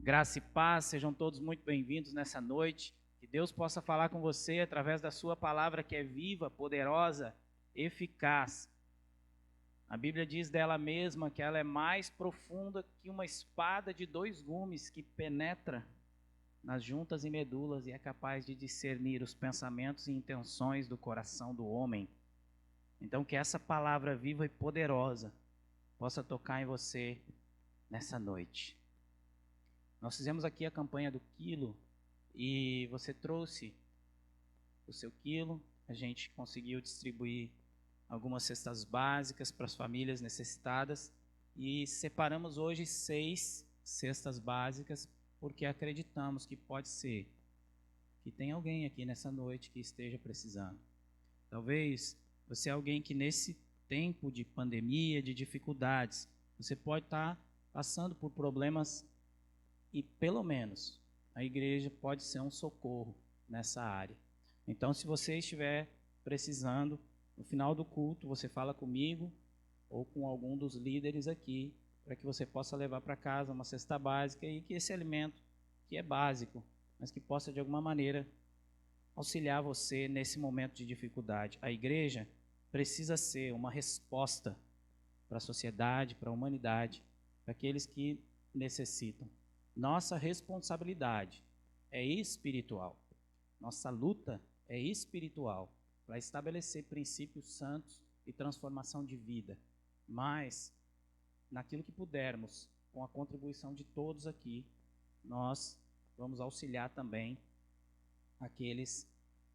Graça e paz, sejam todos muito bem-vindos nessa noite. Que Deus possa falar com você através da sua palavra que é viva, poderosa, eficaz. A Bíblia diz dela mesma que ela é mais profunda que uma espada de dois gumes que penetra nas juntas e medulas e é capaz de discernir os pensamentos e intenções do coração do homem. Então que essa palavra viva e poderosa possa tocar em você nessa noite. Nós fizemos aqui a campanha do quilo e você trouxe o seu quilo. A gente conseguiu distribuir algumas cestas básicas para as famílias necessitadas e separamos hoje 6 cestas básicas porque acreditamos que pode ser que tem alguém aqui nessa noite que esteja precisando. Talvez você é alguém que nesse tempo de pandemia, de dificuldades, você pode estar passando por problemas e pelo menos a igreja pode ser um socorro nessa área. Então, se você estiver precisando, no final do culto, você fala comigo ou com algum dos líderes aqui, para que você possa levar para casa uma cesta básica e que esse alimento, que é básico, mas que possa de alguma maneira auxiliar você nesse momento de dificuldade. A igreja precisa ser uma resposta para a sociedade, para a humanidade, para aqueles que necessitam. Nossa responsabilidade é espiritual. Nossa luta é espiritual para estabelecer princípios santos e transformação de vida. Mas, naquilo que pudermos, com a contribuição de todos aqui, nós vamos auxiliar também aqueles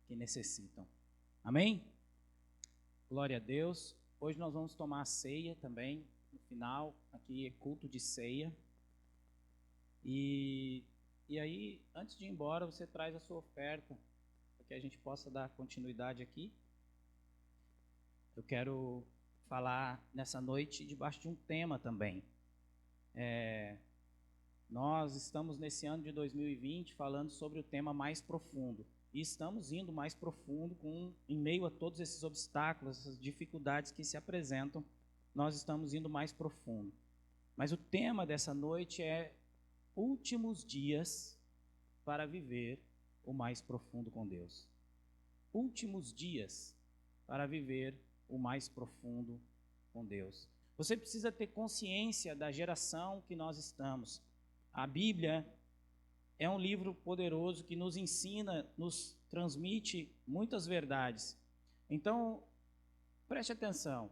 que necessitam. Amém? Glória a Deus. Hoje nós vamos tomar a ceia também. No final, aqui é culto de ceia. E aí, antes de ir embora, você traz a sua oferta, para que a gente possa dar continuidade aqui. Eu quero falar nessa noite debaixo de um tema também. Nós estamos nesse ano de 2020 falando sobre o tema mais profundo. E estamos indo mais profundo em meio a todos esses obstáculos, essas dificuldades que se apresentam, nós estamos indo mais profundo. Mas o tema dessa noite é últimos dias para viver o mais profundo com Deus. Últimos dias para viver o mais profundo com Deus. Você precisa ter consciência da geração que nós estamos. A Bíblia é um livro poderoso que nos ensina, nos transmite muitas verdades. Então, preste atenção.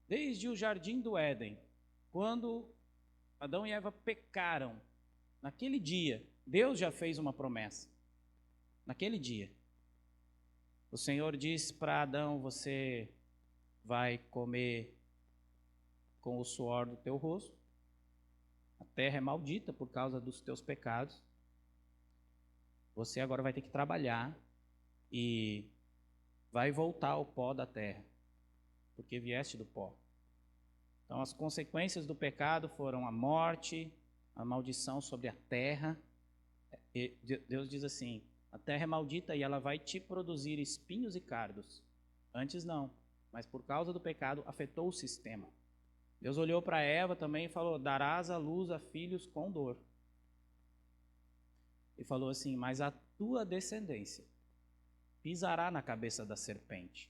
Desde o Jardim do Éden, quando Adão e Eva pecaram, naquele dia, Deus já fez uma promessa. Naquele dia, o Senhor disse para Adão: você vai comer com o suor do teu rosto, a terra é maldita por causa dos teus pecados, você agora vai ter que trabalhar e vai voltar ao pó da terra, porque vieste do pó. Então as consequências do pecado foram a morte, a maldição sobre a terra. E Deus diz assim: a terra é maldita e ela vai te produzir espinhos e cardos. Antes não, mas por causa do pecado afetou o sistema. Deus olhou para Eva também e falou: darás à luz a filhos com dor. E falou assim: mas a tua descendência pisará na cabeça da serpente.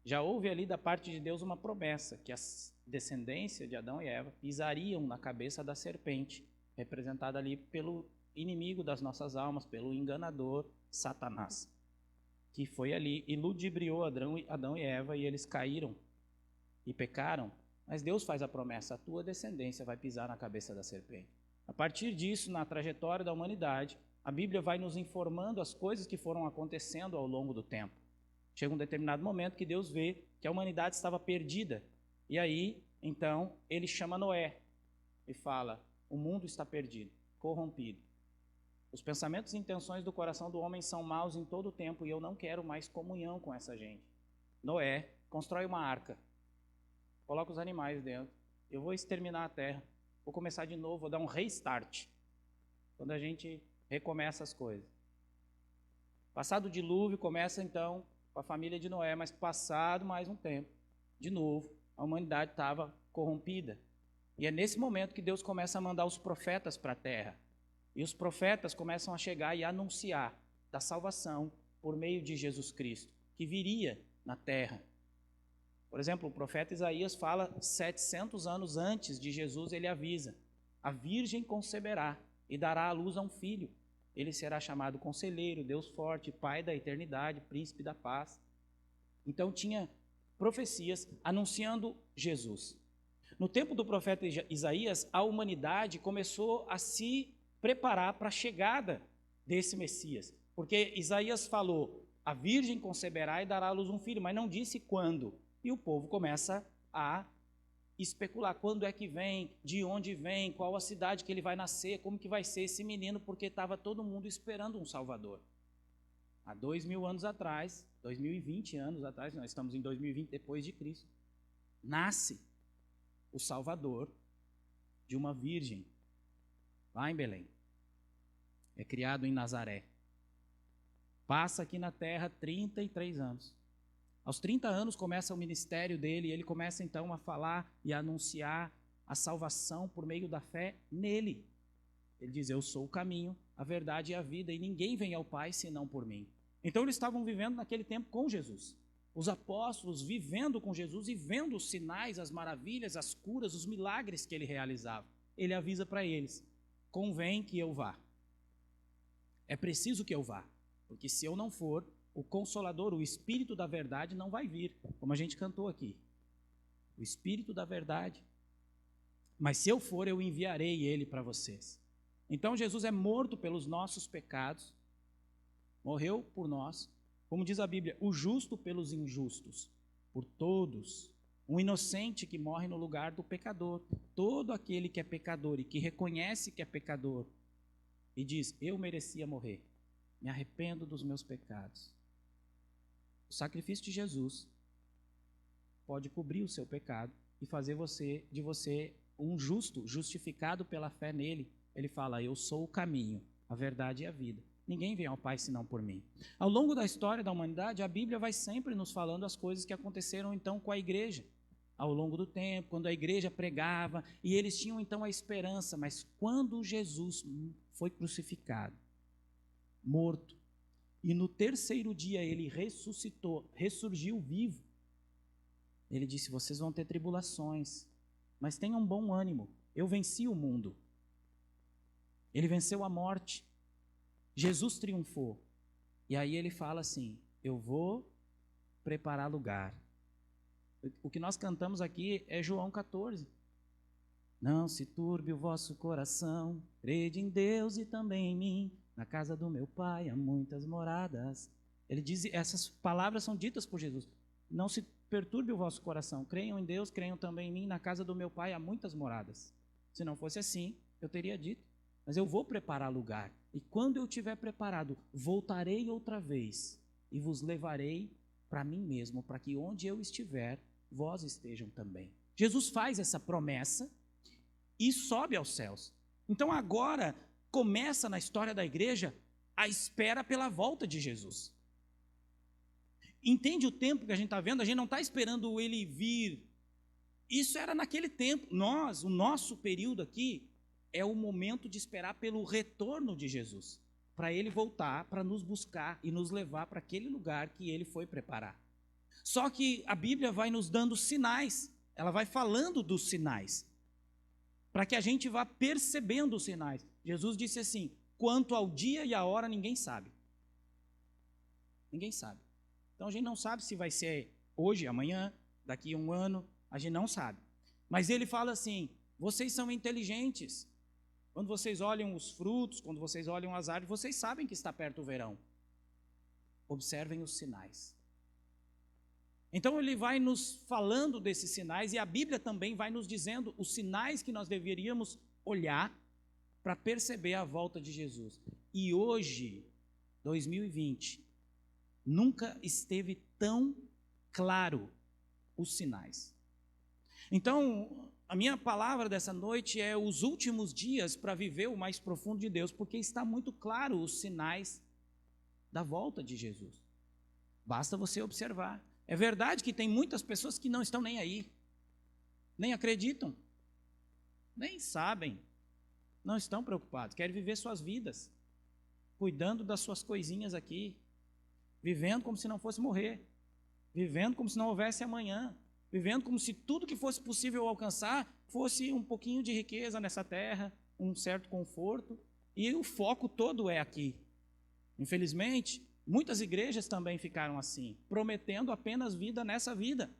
Já houve ali da parte de Deus uma promessa, que a descendência de Adão e Eva pisariam na cabeça da serpente, representada ali pelo inimigo das nossas almas, pelo enganador Satanás, que foi ali e ludibriou Adão e Eva, e eles caíram e pecaram. Mas Deus faz a promessa: a tua descendência vai pisar na cabeça da serpente. A partir disso, na trajetória da humanidade, a Bíblia vai nos informando as coisas que foram acontecendo ao longo do tempo. Chega um determinado momento que Deus vê que a humanidade estava perdida. E aí, então, ele chama Noé e fala: o mundo está perdido, corrompido. Os pensamentos e intenções do coração do homem são maus em todo o tempo e eu não quero mais comunhão com essa gente. Noé constrói uma arca, coloca os animais dentro. Eu vou exterminar a terra, vou começar de novo, vou dar um restart. Quando a gente recomeça as coisas. Passado o dilúvio, começa então com a família de Noé, mas passado mais um tempo, de novo, a humanidade estava corrompida. E é nesse momento que Deus começa a mandar os profetas para a terra. E os profetas começam a chegar e anunciar da salvação por meio de Jesus Cristo, que viria na terra. Por exemplo, o profeta Isaías fala 700 anos antes de Jesus, ele avisa: a virgem conceberá e dará à luz a um filho. Ele será chamado Conselheiro, Deus Forte, Pai da Eternidade, Príncipe da Paz. Então tinha profecias anunciando Jesus. No tempo do profeta Isaías, a humanidade começou a se preparar para a chegada desse Messias. Porque Isaías falou: a virgem conceberá e dará à luz um filho, mas não disse quando. E o povo começa a especular: quando é que vem, de onde vem, qual a cidade que ele vai nascer, como que vai ser esse menino, porque estava todo mundo esperando um Salvador. Há 2000 anos atrás, 2020 anos atrás, nós estamos em 2020 depois de Cristo, nasce o Salvador de uma virgem, lá em Belém. É criado em Nazaré. Passa aqui na terra 33 anos. Aos 30 anos começa o ministério dele, e ele começa então a falar e a anunciar a salvação por meio da fé nele. Ele diz: eu sou o caminho, a verdade e a vida, e ninguém vem ao Pai senão por mim. Então eles estavam vivendo naquele tempo com Jesus. Os apóstolos vivendo com Jesus e vendo os sinais, as maravilhas, as curas, os milagres que ele realizava. Ele avisa para eles: convém que eu vá. É preciso que eu vá, porque se eu não for, o Consolador, o Espírito da verdade não vai vir, como a gente cantou aqui. O Espírito da verdade. Mas se eu for, eu enviarei ele para vocês. Então Jesus é morto pelos nossos pecados, morreu por nós, como diz a Bíblia, o justo pelos injustos, por todos, um inocente que morre no lugar do pecador. Todo aquele que é pecador e que reconhece que é pecador e diz: eu merecia morrer, me arrependo dos meus pecados. O sacrifício de Jesus pode cobrir o seu pecado e fazer de você um justo, justificado pela fé nele. Ele fala: eu sou o caminho, a verdade e a vida. Ninguém vem ao Pai senão por mim. Ao longo da história da humanidade, a Bíblia vai sempre nos falando as coisas que aconteceram então com a igreja. Ao longo do tempo, quando a igreja pregava, e eles tinham então a esperança, mas quando Jesus foi crucificado, morto, e no terceiro dia ele ressuscitou, ressurgiu vivo, ele disse: vocês vão ter tribulações, mas tenham bom ânimo, eu venci o mundo. Ele venceu a morte, Jesus triunfou. E aí ele fala assim: eu vou preparar lugar. O que nós cantamos aqui é João 14. Não se turbe o vosso coração, crede em Deus e também em mim. Na casa do meu Pai há muitas moradas. Ele diz, essas palavras são ditas por Jesus. Não se perturbe o vosso coração, creiam em Deus, creiam também em mim. Na casa do meu Pai há muitas moradas. Se não fosse assim, eu teria dito. Mas eu vou preparar lugar. E quando eu estiver preparado, voltarei outra vez e vos levarei para mim mesmo, para que onde eu estiver, vós estejam também. Jesus faz essa promessa e sobe aos céus. Então agora começa na história da igreja a espera pela volta de Jesus. Entende o tempo que a gente está vendo? A gente não está esperando ele vir. Isso era naquele tempo. O nosso período aqui é o momento de esperar pelo retorno de Jesus, para ele voltar, para nos buscar e nos levar para aquele lugar que ele foi preparar. Só que a Bíblia vai nos dando sinais, ela vai falando dos sinais, para que a gente vá percebendo os sinais. Jesus disse assim: quanto ao dia e a hora ninguém sabe. Ninguém sabe. Então a gente não sabe se vai ser hoje, amanhã, daqui a um ano, a gente não sabe. Mas ele fala assim: vocês são inteligentes. Quando vocês olham os frutos, quando vocês olham as árvores, vocês sabem que está perto o verão. Observem os sinais. Então ele vai nos falando desses sinais, e a Bíblia também vai nos dizendo os sinais que nós deveríamos olhar para perceber a volta de Jesus. E hoje, 2020, nunca esteve tão claro os sinais. Então, a minha palavra dessa noite é os últimos dias para viver o mais profundo de Deus, porque está muito claro os sinais da volta de Jesus. Basta você observar. É verdade que tem muitas pessoas que não estão nem aí, nem acreditam, nem sabem. Não estão preocupados, querem viver suas vidas, cuidando das suas coisinhas aqui, vivendo como se não fosse morrer, vivendo como se não houvesse amanhã, vivendo como se tudo que fosse possível alcançar fosse um pouquinho de riqueza nessa terra, um certo conforto, e o foco todo é aqui. Infelizmente, muitas igrejas também ficaram assim, prometendo apenas vida nessa vida,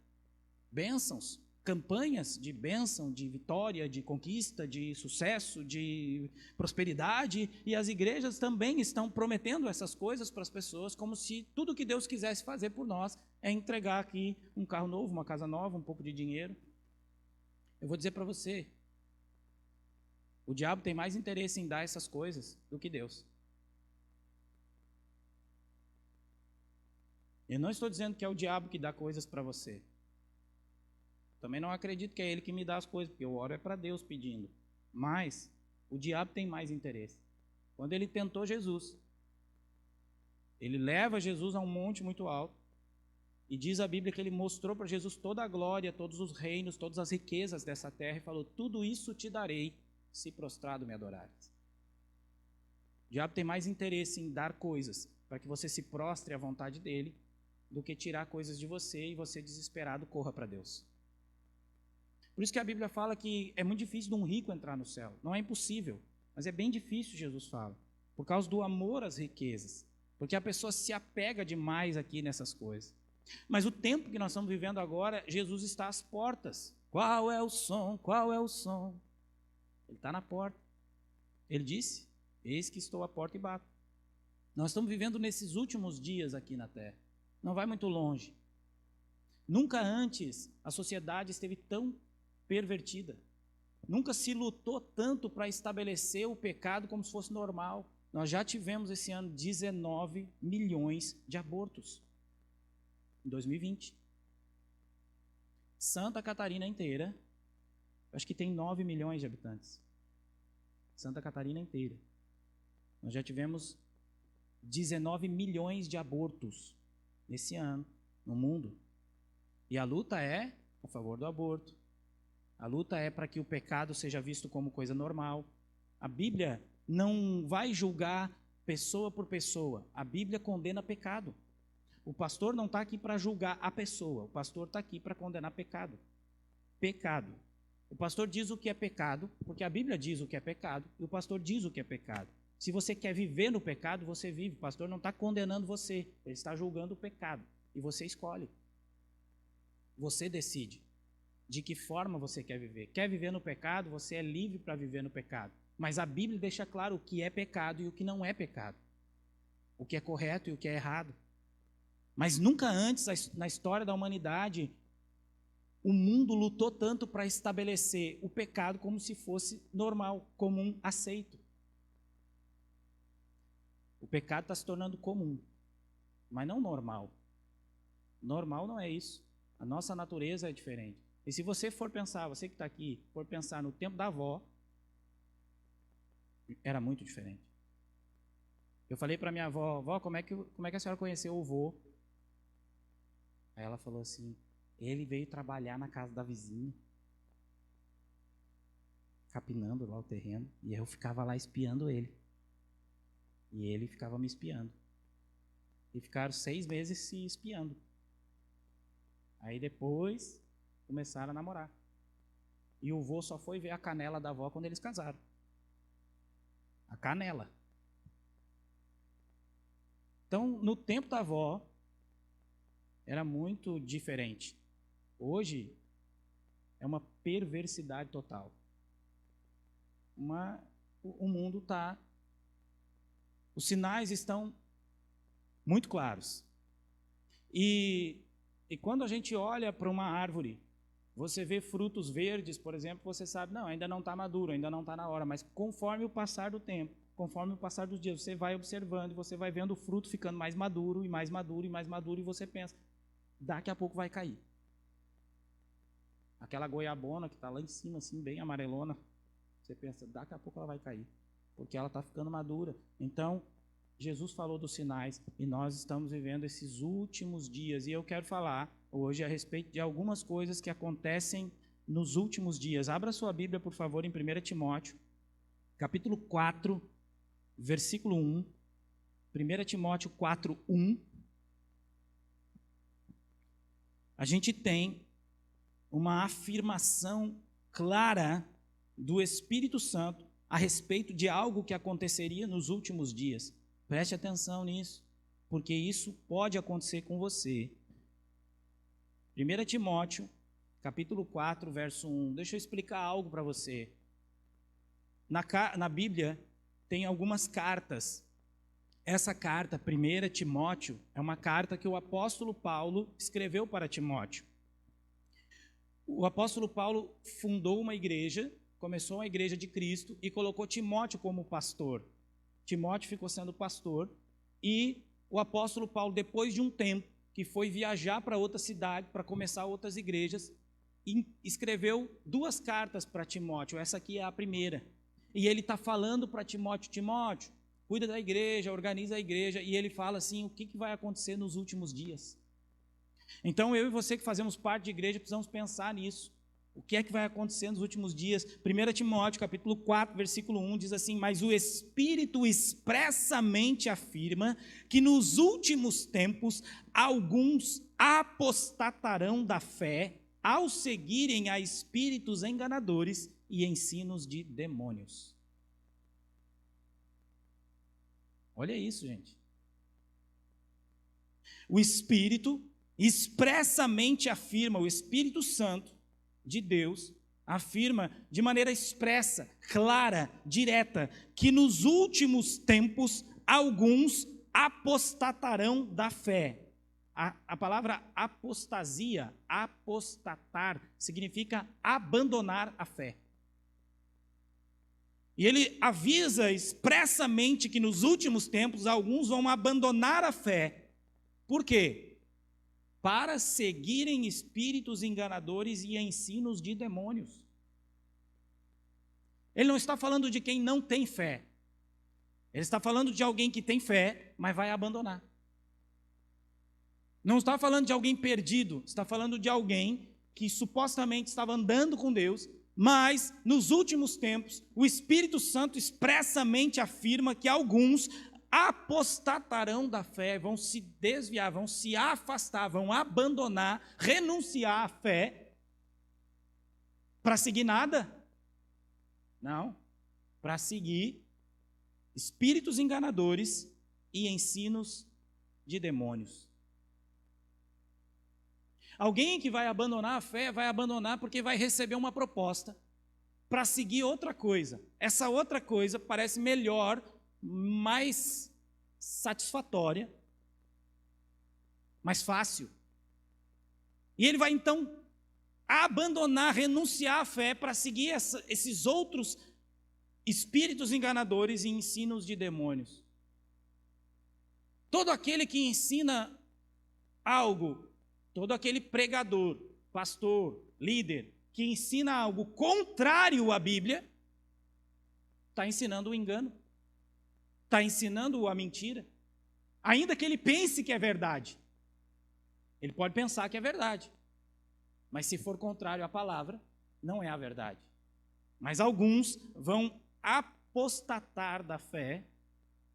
bênçãos, campanhas de bênção, de vitória, de conquista, de sucesso, de prosperidade, e as igrejas também estão prometendo essas coisas para as pessoas, como se tudo que Deus quisesse fazer por nós é entregar aqui um carro novo, uma casa nova, um pouco de dinheiro. Eu vou dizer para você, o diabo tem mais interesse em dar essas coisas do que Deus. Eu não estou dizendo que é o diabo que dá coisas para você. Também não acredito que é ele que me dá as coisas, porque eu oro é para Deus pedindo. Mas o diabo tem mais interesse. Quando ele tentou Jesus, ele leva Jesus a um monte muito alto, e diz a Bíblia que ele mostrou para Jesus toda a glória, todos os reinos, todas as riquezas dessa terra, e falou: tudo isso te darei, se prostrado me adorares. O diabo tem mais interesse em dar coisas para que você se prostre à vontade dele, do que tirar coisas de você e você, desesperado, corra para Deus. Por isso que a Bíblia fala que é muito difícil de um rico entrar no céu. Não é impossível, mas é bem difícil, Jesus fala, por causa do amor às riquezas, porque a pessoa se apega demais aqui nessas coisas. Mas o tempo que nós estamos vivendo agora, Jesus está às portas. Qual é o som? Qual é o som? Ele está na porta. Ele disse: eis que estou à porta e bato. Nós estamos vivendo nesses últimos dias aqui na terra. Não vai muito longe. Nunca antes a sociedade esteve tão pervertida. Nunca se lutou tanto para estabelecer o pecado como se fosse normal. Nós já tivemos esse ano 19 milhões de abortos. Em 2020. Santa Catarina inteira, acho que tem 9 milhões de habitantes. Santa Catarina inteira. Nós já tivemos 19 milhões de abortos nesse ano, no mundo. E a luta é a favor do aborto. A luta é para que o pecado seja visto como coisa normal. A Bíblia não vai julgar pessoa por pessoa. A Bíblia condena pecado. O pastor não está aqui para julgar a pessoa. O pastor está aqui para condenar pecado. Pecado. O pastor diz o que é pecado, porque a Bíblia diz o que é pecado, e o pastor diz o que é pecado. Se você quer viver no pecado, você vive. O pastor não está condenando você, ele está julgando o pecado. E você escolhe. Você decide de que forma você quer viver. Quer viver no pecado, você é livre para viver no pecado. Mas a Bíblia deixa claro o que é pecado e o que não é pecado. O que é correto e o que é errado. Mas nunca antes na história da humanidade o mundo lutou tanto para estabelecer o pecado como se fosse normal, comum, aceito. O pecado está se tornando comum, mas não normal. Normal não é isso. A nossa natureza é diferente. E se você for pensar, você que está aqui, for pensar no tempo da avó, era muito diferente. Eu falei para minha avó: avó, como é que a senhora conheceu o vô? Aí ela falou assim: ele veio trabalhar na casa da vizinha, capinando lá o terreno, e eu ficava lá espiando ele. E ele ficava me espiando. E ficaram 6 meses se espiando. Aí depois começaram a namorar. E o vô só foi ver a canela da avó quando eles casaram. A canela. Então, no tempo da avó, era muito diferente. Hoje, é uma perversidade total. O mundo está... Os sinais estão muito claros. E quando a gente olha para uma árvore, você vê frutos verdes, por exemplo, você sabe, não, ainda não está maduro, ainda não está na hora. Mas conforme o passar do tempo, conforme o passar dos dias, você vai observando, você vai vendo o fruto ficando mais maduro, e mais maduro, e mais maduro, e você pensa, daqui a pouco vai cair. Aquela goiabona que está lá em cima, assim, bem amarelona, você pensa, daqui a pouco ela vai cair, porque ela está ficando madura. Então, Jesus falou dos sinais, e nós estamos vivendo esses últimos dias, e eu quero falar hoje a respeito de algumas coisas que acontecem nos últimos dias. Abra sua Bíblia, por favor, em 1 Timóteo, capítulo 4, versículo 1. 1 Timóteo 4, 1. A gente tem uma afirmação clara do Espírito Santo a respeito de algo que aconteceria nos últimos dias. Preste atenção nisso, porque isso pode acontecer com você. 1 Timóteo, capítulo 4, verso 1. Deixa eu explicar algo para você. Na Bíblia tem algumas cartas. Essa carta, 1 Timóteo, é uma carta que o apóstolo Paulo escreveu para Timóteo. O apóstolo Paulo fundou uma igreja, começou a igreja de Cristo e colocou Timóteo como pastor. Timóteo ficou sendo pastor e o apóstolo Paulo, depois de um tempo, que foi viajar para outra cidade, para começar outras igrejas, escreveu 2 cartas para Timóteo. Essa aqui é a primeira. E ele está falando para Timóteo, Timóteo, cuida da igreja, organiza a igreja, e ele fala assim, o que vai acontecer nos últimos dias. Então, eu e você que fazemos parte de igreja, precisamos pensar nisso. O que é que vai acontecer nos últimos dias? 1 Timóteo, capítulo 4, versículo 1, diz assim, mas o Espírito expressamente afirma que nos últimos tempos alguns apostatarão da fé ao seguirem a espíritos enganadores e ensinos de demônios. Olha isso, gente. O Espírito expressamente afirma, o Espírito Santo de Deus afirma de maneira expressa, clara, direta, que nos últimos tempos alguns apostatarão da fé. A palavra apostasia, apostatar, significa abandonar a fé. E ele avisa expressamente que nos últimos tempos alguns vão abandonar a fé. Por quê? Para seguirem espíritos enganadores e ensinos de demônios. Ele não está falando de quem não tem fé. Ele está falando de alguém que tem fé, mas vai abandonar. Não está falando de alguém perdido, está falando de alguém que supostamente estava andando com Deus, mas nos últimos tempos o Espírito Santo expressamente afirma que alguns apostatarão da fé, vão se desviar, vão se afastar, vão abandonar, renunciar à fé, para seguir nada? Não, para seguir espíritos enganadores e ensinos de demônios. Alguém que vai abandonar a fé, vai abandonar porque vai receber uma proposta para seguir outra coisa. Essa outra coisa parece melhor, mais satisfatória, mais fácil. E ele vai então abandonar, renunciar à fé para seguir esses outros espíritos enganadores e ensinos de demônios. Todo aquele que ensina algo, todo aquele pregador, pastor, líder, que ensina algo contrário à Bíblia, está ensinando o engano, está ensinando a mentira, ainda que ele pense que é verdade. Ele pode pensar que é verdade, mas se for contrário à palavra, não é a verdade. Mas alguns vão apostatar da fé,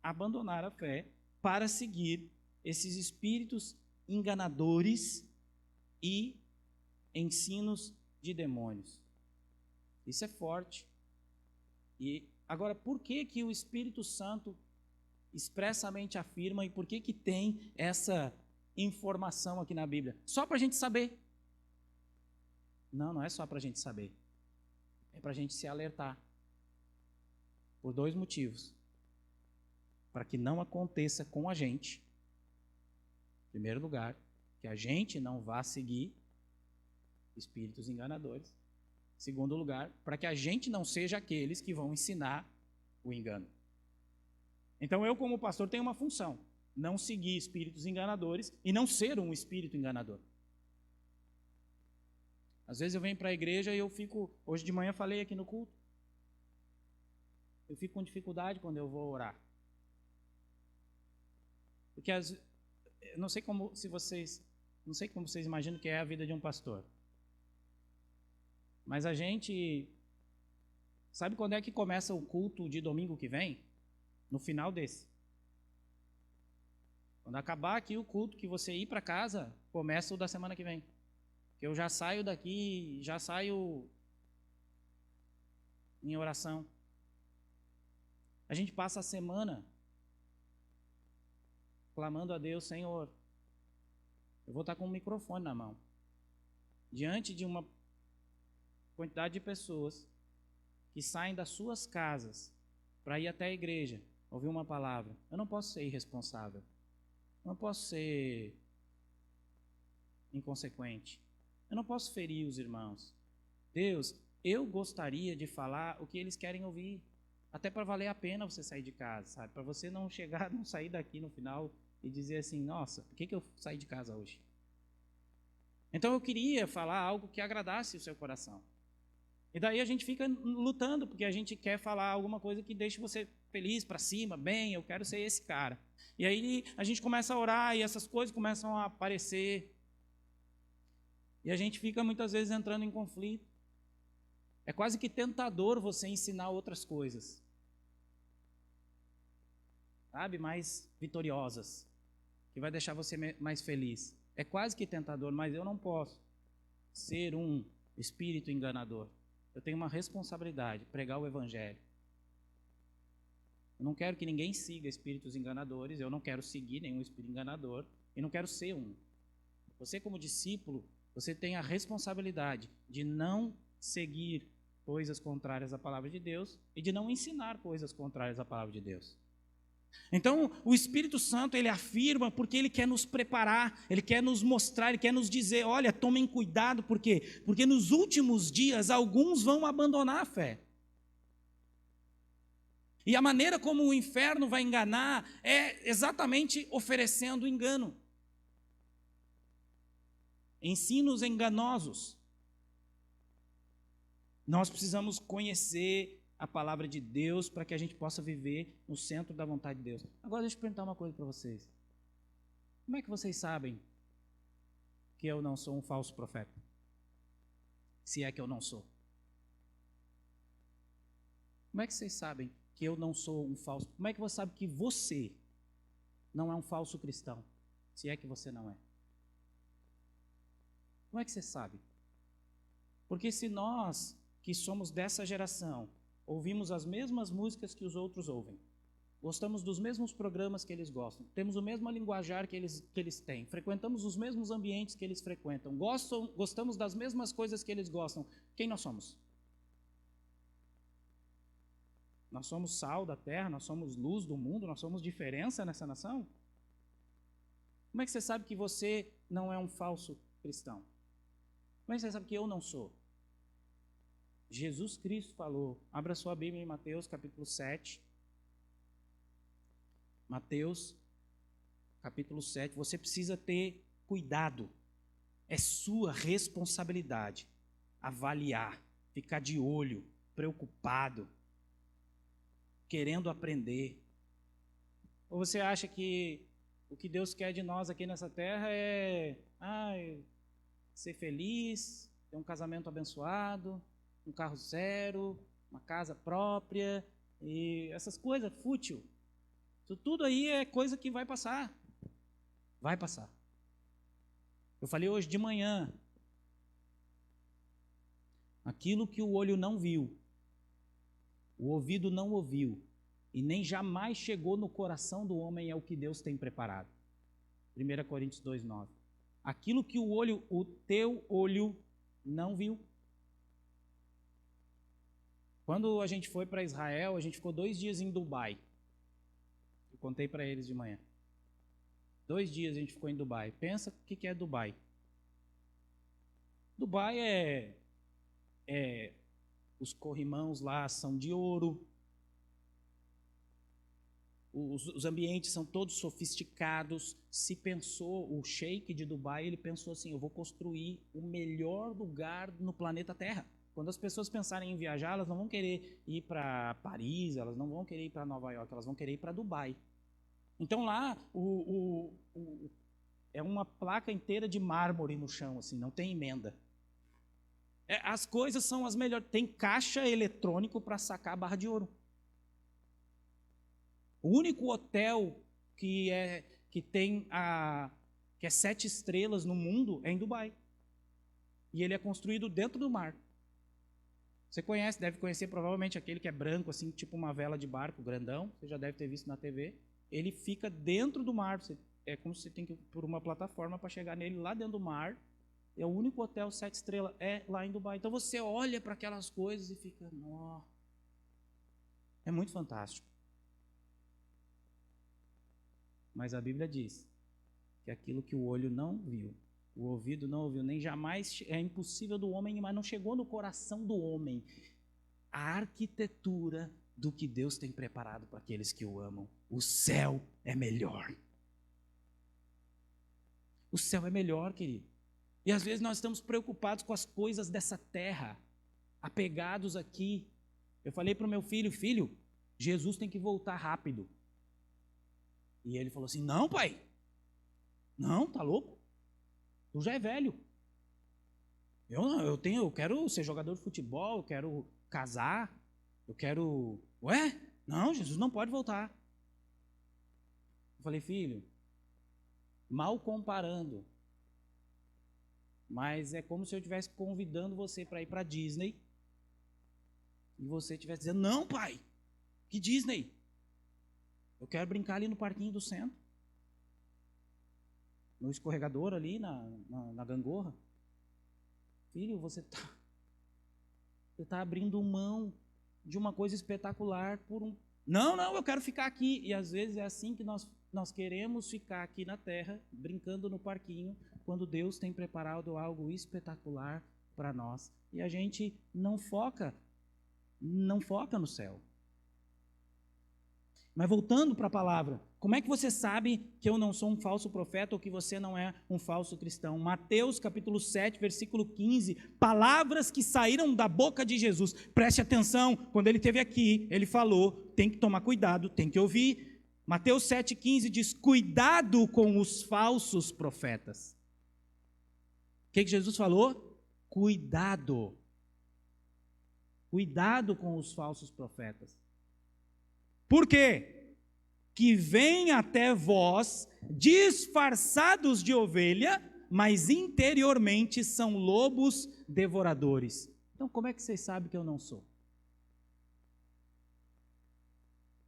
abandonar a fé, para seguir esses espíritos enganadores e ensinos de demônios. Isso é forte. E agora, por que o Espírito Santo expressamente afirma e por que tem essa informação aqui na Bíblia? Só para a gente saber? Não, não é só para a gente saber. É para a gente se alertar. Por 2 motivos. Para que não aconteça com a gente. Em primeiro lugar, que a gente não vá seguir espíritos enganadores. Em segundo lugar, para que a gente não seja aqueles que vão ensinar o engano. Então eu, como pastor, tenho uma função: não seguir espíritos enganadores e não ser um espírito enganador. Às vezes eu venho para a igreja e eu fico, hoje de manhã falei aqui no culto, eu fico com dificuldade quando eu vou orar. Porque não sei como vocês imaginam que é a vida de um pastor. Mas a gente Sabe quando é que começa o culto de domingo que vem? No final desse. Quando acabar aqui o culto, que você ir para casa, começa o da semana que vem. Que eu já saio daqui, já saio em oração. A gente passa a semana clamando a Deus, Senhor, eu vou estar com o microfone na mão, diante de uma quantidade de pessoas que saem das suas casas para ir até a igreja, ouvir uma palavra. Eu não posso ser irresponsável. Eu não posso ser inconsequente. Eu não posso ferir os irmãos. Deus, eu gostaria de falar o que eles querem ouvir. Até para valer a pena você sair de casa, sabe? Para você não chegar, não sair daqui no final e dizer assim, nossa, por que eu saí de casa hoje? Então eu queria falar algo que agradasse o seu coração. E daí a gente fica lutando, porque a gente quer falar alguma coisa que deixe você feliz, para cima, bem, eu quero ser esse cara. E aí a gente começa a orar e essas coisas começam a aparecer. E a gente fica muitas vezes entrando em conflito. É quase que tentador você ensinar outras coisas, sabe, mais vitoriosas, que vai deixar você mais feliz. É quase que tentador, mas eu não posso ser um espírito enganador. Eu tenho uma responsabilidade, pregar o evangelho. Eu não quero que ninguém siga espíritos enganadores, eu não quero seguir nenhum espírito enganador e não quero ser um. Você, como discípulo, você tem a responsabilidade de não seguir coisas contrárias à palavra de Deus e de não ensinar coisas contrárias à palavra de Deus. Então, o Espírito Santo, ele afirma porque ele quer nos preparar, ele quer nos mostrar, ele quer nos dizer, olha, tomem cuidado, por quê? Porque nos últimos dias, alguns vão abandonar a fé. E a maneira como o inferno vai enganar é exatamente oferecendo engano. Ensinos enganosos. Nós precisamos conhecer a palavra de Deus para que a gente possa viver no centro da vontade de Deus. Agora deixa eu perguntar uma coisa para vocês. Como é que vocês sabem que eu não sou um falso profeta? Se é que eu não sou. Como é que vocês sabem que eu não sou um falso? Como é que você sabe que você não é um falso cristão? Se é que você não é. Como é que você sabe? Porque se nós, que somos dessa geração, ouvimos as mesmas músicas que os outros ouvem, gostamos dos mesmos programas que eles gostam, temos o mesmo linguajar que eles têm, frequentamos os mesmos ambientes que eles frequentam, gostamos das mesmas coisas que eles gostam, quem nós somos? Nós somos sal da terra, nós somos luz do mundo, nós somos diferença nessa nação? Como é que você sabe que você não é um falso cristão? Como é que você sabe que eu não sou? Jesus Cristo falou, abra sua Bíblia em Mateus capítulo 7. Mateus capítulo 7, você precisa ter cuidado. É sua responsabilidade avaliar, ficar de olho, preocupado, querendo aprender. Ou você acha que o que Deus quer de nós aqui nessa terra é ser feliz, ter um casamento abençoado, um carro zero, uma casa própria, e essas coisas fútil. Isso tudo aí é coisa que vai passar. Vai passar. Eu falei hoje de manhã, aquilo que o olho não viu, o ouvido não ouviu, e nem jamais chegou no coração do homem é o que Deus tem preparado. 1 Coríntios 2,9. Aquilo que o teu olho não viu. Quando a gente foi para Israel, a gente ficou 2 dias em Dubai. Eu contei para eles de manhã. 2 dias a gente ficou em Dubai. Pensa o que é Dubai. Dubai os corrimãos lá são de ouro. Os ambientes são todos sofisticados. Se pensou, o sheik de Dubai, ele pensou assim, eu vou construir o melhor lugar no planeta Terra. Quando as pessoas pensarem em viajar, elas não vão querer ir para Paris, elas não vão querer ir para Nova York, elas vão querer ir para Dubai. Então lá é uma placa inteira de mármore no chão, assim, não tem emenda. As coisas são as melhores. Tem caixa eletrônico para sacar a barra de ouro. O único hotel que é 7 estrelas no mundo é em Dubai. E ele é construído dentro do mar. Você deve conhecer provavelmente aquele que é branco, assim, tipo uma vela de barco grandão. Você já deve ter visto na TV. Ele fica dentro do mar. É como se você tem que ir por uma plataforma para chegar nele lá dentro do mar. É o único hotel 7 estrelas, é lá em Dubai. Então você olha para aquelas coisas e fica, nossa, é muito fantástico. Mas a Bíblia diz que aquilo que o olho não viu, o ouvido não ouviu, nem jamais é impossível do homem, mas não chegou no coração do homem a arquitetura do que Deus tem preparado para aqueles que o amam. O céu é melhor. O céu é melhor, querido. E às vezes nós estamos preocupados com as coisas dessa terra, apegados aqui. Eu falei para o meu filho, Jesus tem que voltar rápido. E ele falou assim, não, pai. Não, tá louco? Tu já é velho. Eu quero ser jogador de futebol, eu quero casar, eu quero... Ué? Não, Jesus não pode voltar. Eu falei, filho, mal comparando, mas é como se eu estivesse convidando você para ir para a Disney e você estivesse dizendo, não, pai, que Disney? Eu quero brincar ali no parquinho do centro, no escorregador ali, na gangorra. Filho, você está abrindo mão de uma coisa espetacular por um... Não, eu quero ficar aqui. E às vezes é assim que nós queremos ficar aqui na terra, brincando no parquinho, quando Deus tem preparado algo espetacular para nós. E a gente não foca no céu. Mas voltando para a palavra, como é que você sabe que eu não sou um falso profeta ou que você não é um falso cristão? Mateus capítulo 7, versículo 15, palavras que saíram da boca de Jesus. Preste atenção, quando ele esteve aqui, ele falou, tem que tomar cuidado, tem que ouvir. Mateus 7,15 diz, cuidado com os falsos profetas. O que Jesus falou? Cuidado. Cuidado com os falsos profetas. Por quê? Que vêm até vós disfarçados de ovelha, mas interiormente são lobos devoradores. Então como é que vocês sabem que eu não sou?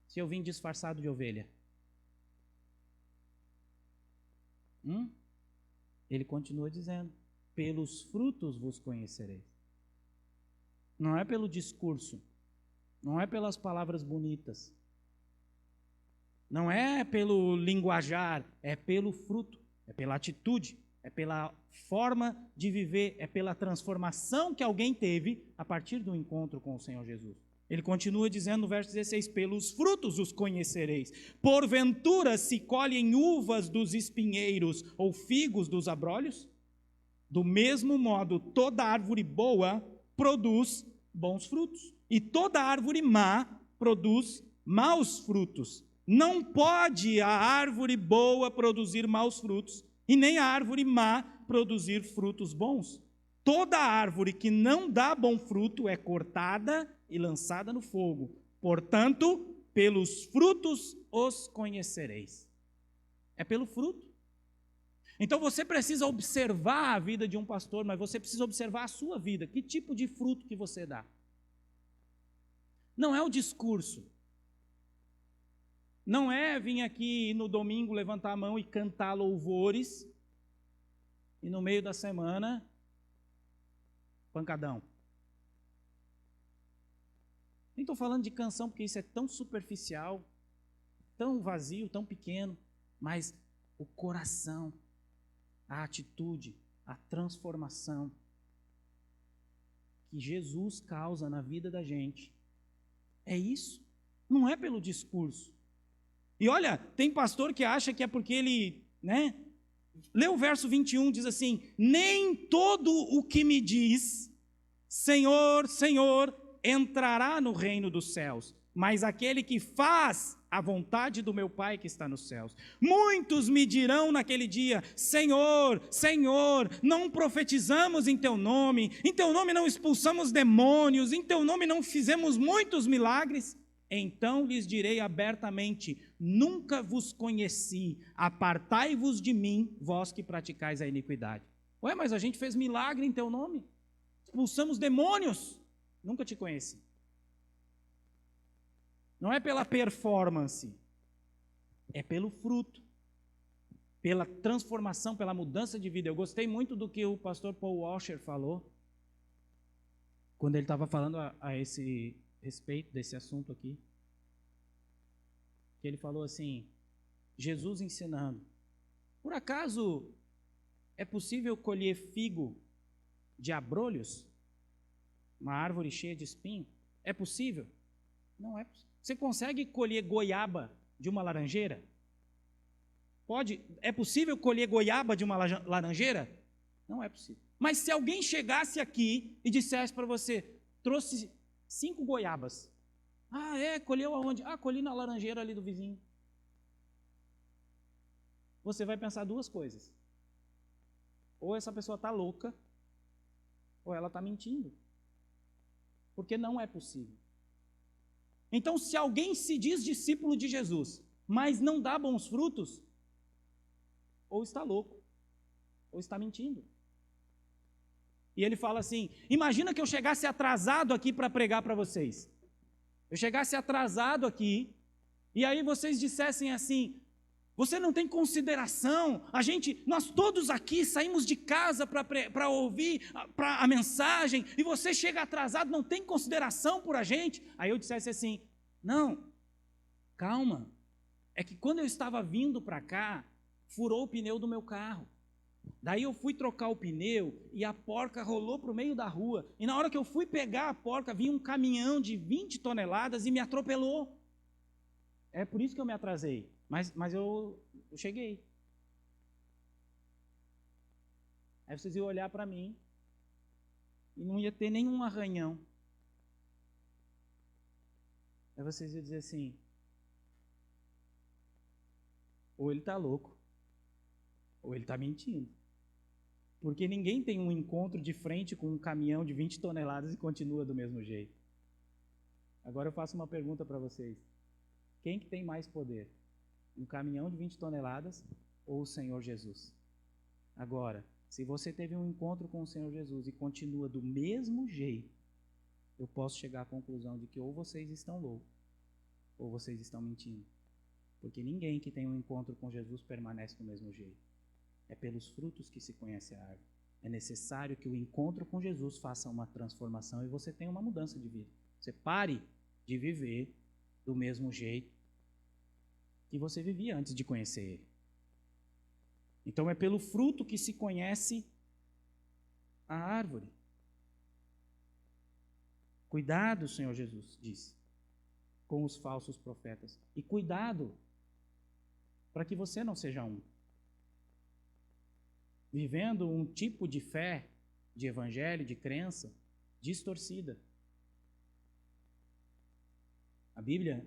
Se eu vim disfarçado de ovelha. Ele continua dizendo, pelos frutos vos conhecereis. Não é pelo discurso, não é pelas palavras bonitas, não é pelo linguajar, é pelo fruto, é pela atitude, é pela forma de viver, é pela transformação que alguém teve a partir do encontro com o Senhor Jesus. Ele continua dizendo no verso 16, pelos frutos os conhecereis. Porventura se colhem uvas dos espinheiros ou figos dos abrolhos? Do mesmo modo, toda árvore boa produz bons frutos, e toda árvore má produz maus frutos. Não pode a árvore boa produzir maus frutos, e nem a árvore má produzir frutos bons. Toda árvore que não dá bom fruto é cortada e lançada no fogo. Portanto, pelos frutos os conhecereis. É pelo fruto. Então você precisa observar a vida de um pastor, mas você precisa observar a sua vida. Que tipo de fruto que você dá? Não é o discurso. Não é vir aqui no domingo levantar a mão e cantar louvores e no meio da semana, pancadão. Nem estou falando de canção porque isso é tão superficial, tão vazio, tão pequeno, mas o coração, a atitude, a transformação que Jesus causa na vida da gente, é isso, não é pelo discurso. E olha, tem pastor que acha que é porque ele, lê o verso 21, diz assim, nem todo o que me diz, Senhor, Senhor, entrará no reino dos céus, mas aquele que faz a vontade do meu Pai que está nos céus. Muitos me dirão naquele dia: Senhor, Senhor, não profetizamos em teu nome não expulsamos demônios, em teu nome não fizemos muitos milagres? Então lhes direi abertamente: nunca vos conheci, apartai-vos de mim, vós que praticais a iniquidade. Ué, mas a gente fez milagre em teu nome, expulsamos demônios, nunca te conheci. Não é pela performance, é pelo fruto, pela transformação, pela mudança de vida. Eu gostei muito do que o pastor Paul Washer falou, quando ele estava falando a esse respeito desse assunto aqui. Que ele falou assim, Jesus ensinando: por acaso é possível colher figo de abrolhos? Uma árvore cheia de espinho? É possível? Não é possível. Você consegue colher goiaba de uma laranjeira? Pode? É possível colher goiaba de uma laranjeira? Não é possível. Mas se alguém chegasse aqui e dissesse para você: trouxe 5 goiabas. Ah, colheu aonde? Ah, colhi na laranjeira ali do vizinho. Você vai pensar 2 coisas. Ou essa pessoa está louca, ou ela está mentindo. Porque não é possível. Então, se alguém se diz discípulo de Jesus, mas não dá bons frutos, ou está louco, ou está mentindo. E ele fala assim: imagina que eu chegasse atrasado aqui para pregar para vocês. Eu chegasse atrasado aqui, e aí vocês dissessem assim: você não tem consideração, nós todos aqui saímos de casa para ouvir a mensagem, e você chega atrasado, não tem consideração por a gente. Aí eu dissesse assim: não, calma, é que quando eu estava vindo para cá, furou o pneu do meu carro. Daí eu fui trocar o pneu e a porca rolou para o meio da rua. E na hora que eu fui pegar a porca, vinha um caminhão de 20 toneladas e me atropelou. É por isso que eu me atrasei. Mas eu cheguei. Aí vocês iam olhar para mim e não ia ter nenhum arranhão. Aí vocês iam dizer assim: ou ele está louco, ou ele está mentindo. Porque ninguém tem um encontro de frente com um caminhão de 20 toneladas e continua do mesmo jeito. Agora eu faço uma pergunta para vocês. Quem que tem mais poder? Um caminhão de 20 toneladas ou o Senhor Jesus? Agora, se você teve um encontro com o Senhor Jesus e continua do mesmo jeito, eu posso chegar à conclusão de que ou vocês estão loucos, ou vocês estão mentindo. Porque ninguém que tem um encontro com Jesus permanece do mesmo jeito. É pelos frutos que se conhece a árvore. É necessário que o encontro com Jesus faça uma transformação e você tenha uma mudança de vida. Você pare de viver do mesmo jeito que você vivia antes de conhecer Ele. Então é pelo fruto que se conhece a árvore. Cuidado, o Senhor Jesus diz, com os falsos profetas. E cuidado para que você não seja um. Vivendo um tipo de fé, de evangelho, de crença, distorcida. A Bíblia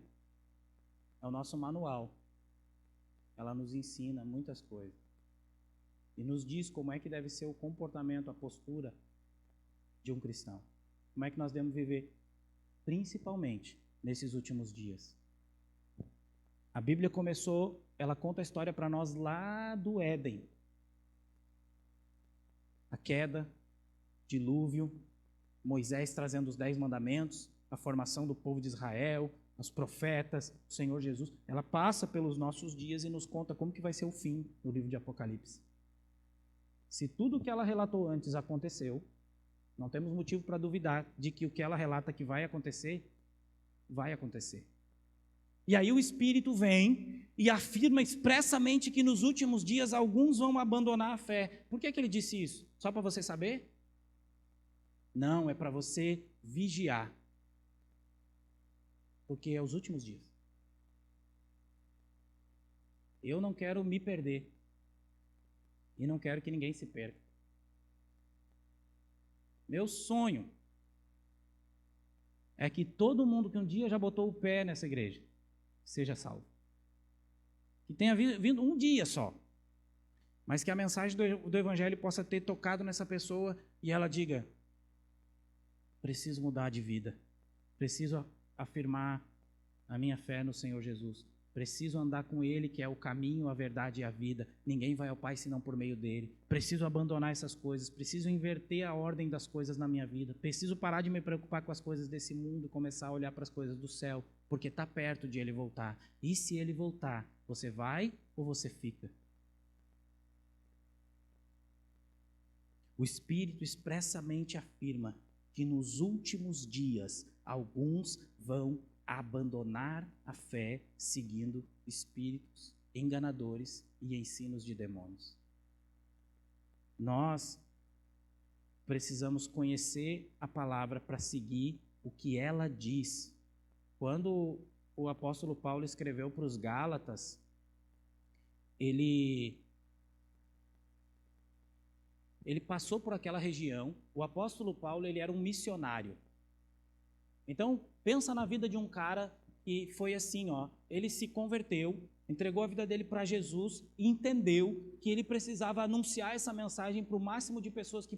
é o nosso manual. Ela nos ensina muitas coisas. E nos diz como é que deve ser o comportamento, a postura de um cristão. Como é que nós devemos viver, principalmente nesses últimos dias. A Bíblia ela conta a história para nós lá do Éden. A queda, dilúvio, Moisés trazendo os 10 mandamentos, a formação do povo de Israel, os profetas, o Senhor Jesus. Ela passa pelos nossos dias e nos conta como que vai ser o fim do livro de Apocalipse. Se tudo o que ela relatou antes aconteceu, não temos motivo para duvidar de que o que ela relata que vai acontecer, vai acontecer. E aí o Espírito vem e afirma expressamente que nos últimos dias alguns vão abandonar a fé. Por que ele disse isso? Só para você saber? Não, é para você vigiar. Porque é os últimos dias. Eu não quero me perder. E não quero que ninguém se perca. Meu sonho é que todo mundo que um dia já botou o pé nessa igreja seja salvo. Que tenha vindo um dia só, mas que a mensagem do Evangelho possa ter tocado nessa pessoa e ela diga: preciso mudar de vida, preciso afirmar a minha fé no Senhor Jesus, preciso andar com Ele, que é o caminho, a verdade e a vida, ninguém vai ao Pai senão por meio dEle, preciso abandonar essas coisas, preciso inverter a ordem das coisas na minha vida, preciso parar de me preocupar com as coisas desse mundo e começar a olhar para as coisas do céu, porque está perto de Ele voltar. E se Ele voltar, você vai ou você fica? O Espírito expressamente afirma que nos últimos dias alguns vão abandonar a fé seguindo espíritos enganadores e ensinos de demônios. Nós precisamos conhecer a palavra para seguir o que ela diz. Quando o apóstolo Paulo escreveu para os Gálatas, ele passou por aquela região. O apóstolo Paulo, ele era um missionário. Então, pensa na vida de um cara que foi assim, ele se converteu, entregou a vida dele para Jesus e entendeu que ele precisava anunciar essa mensagem para o máximo de pessoas que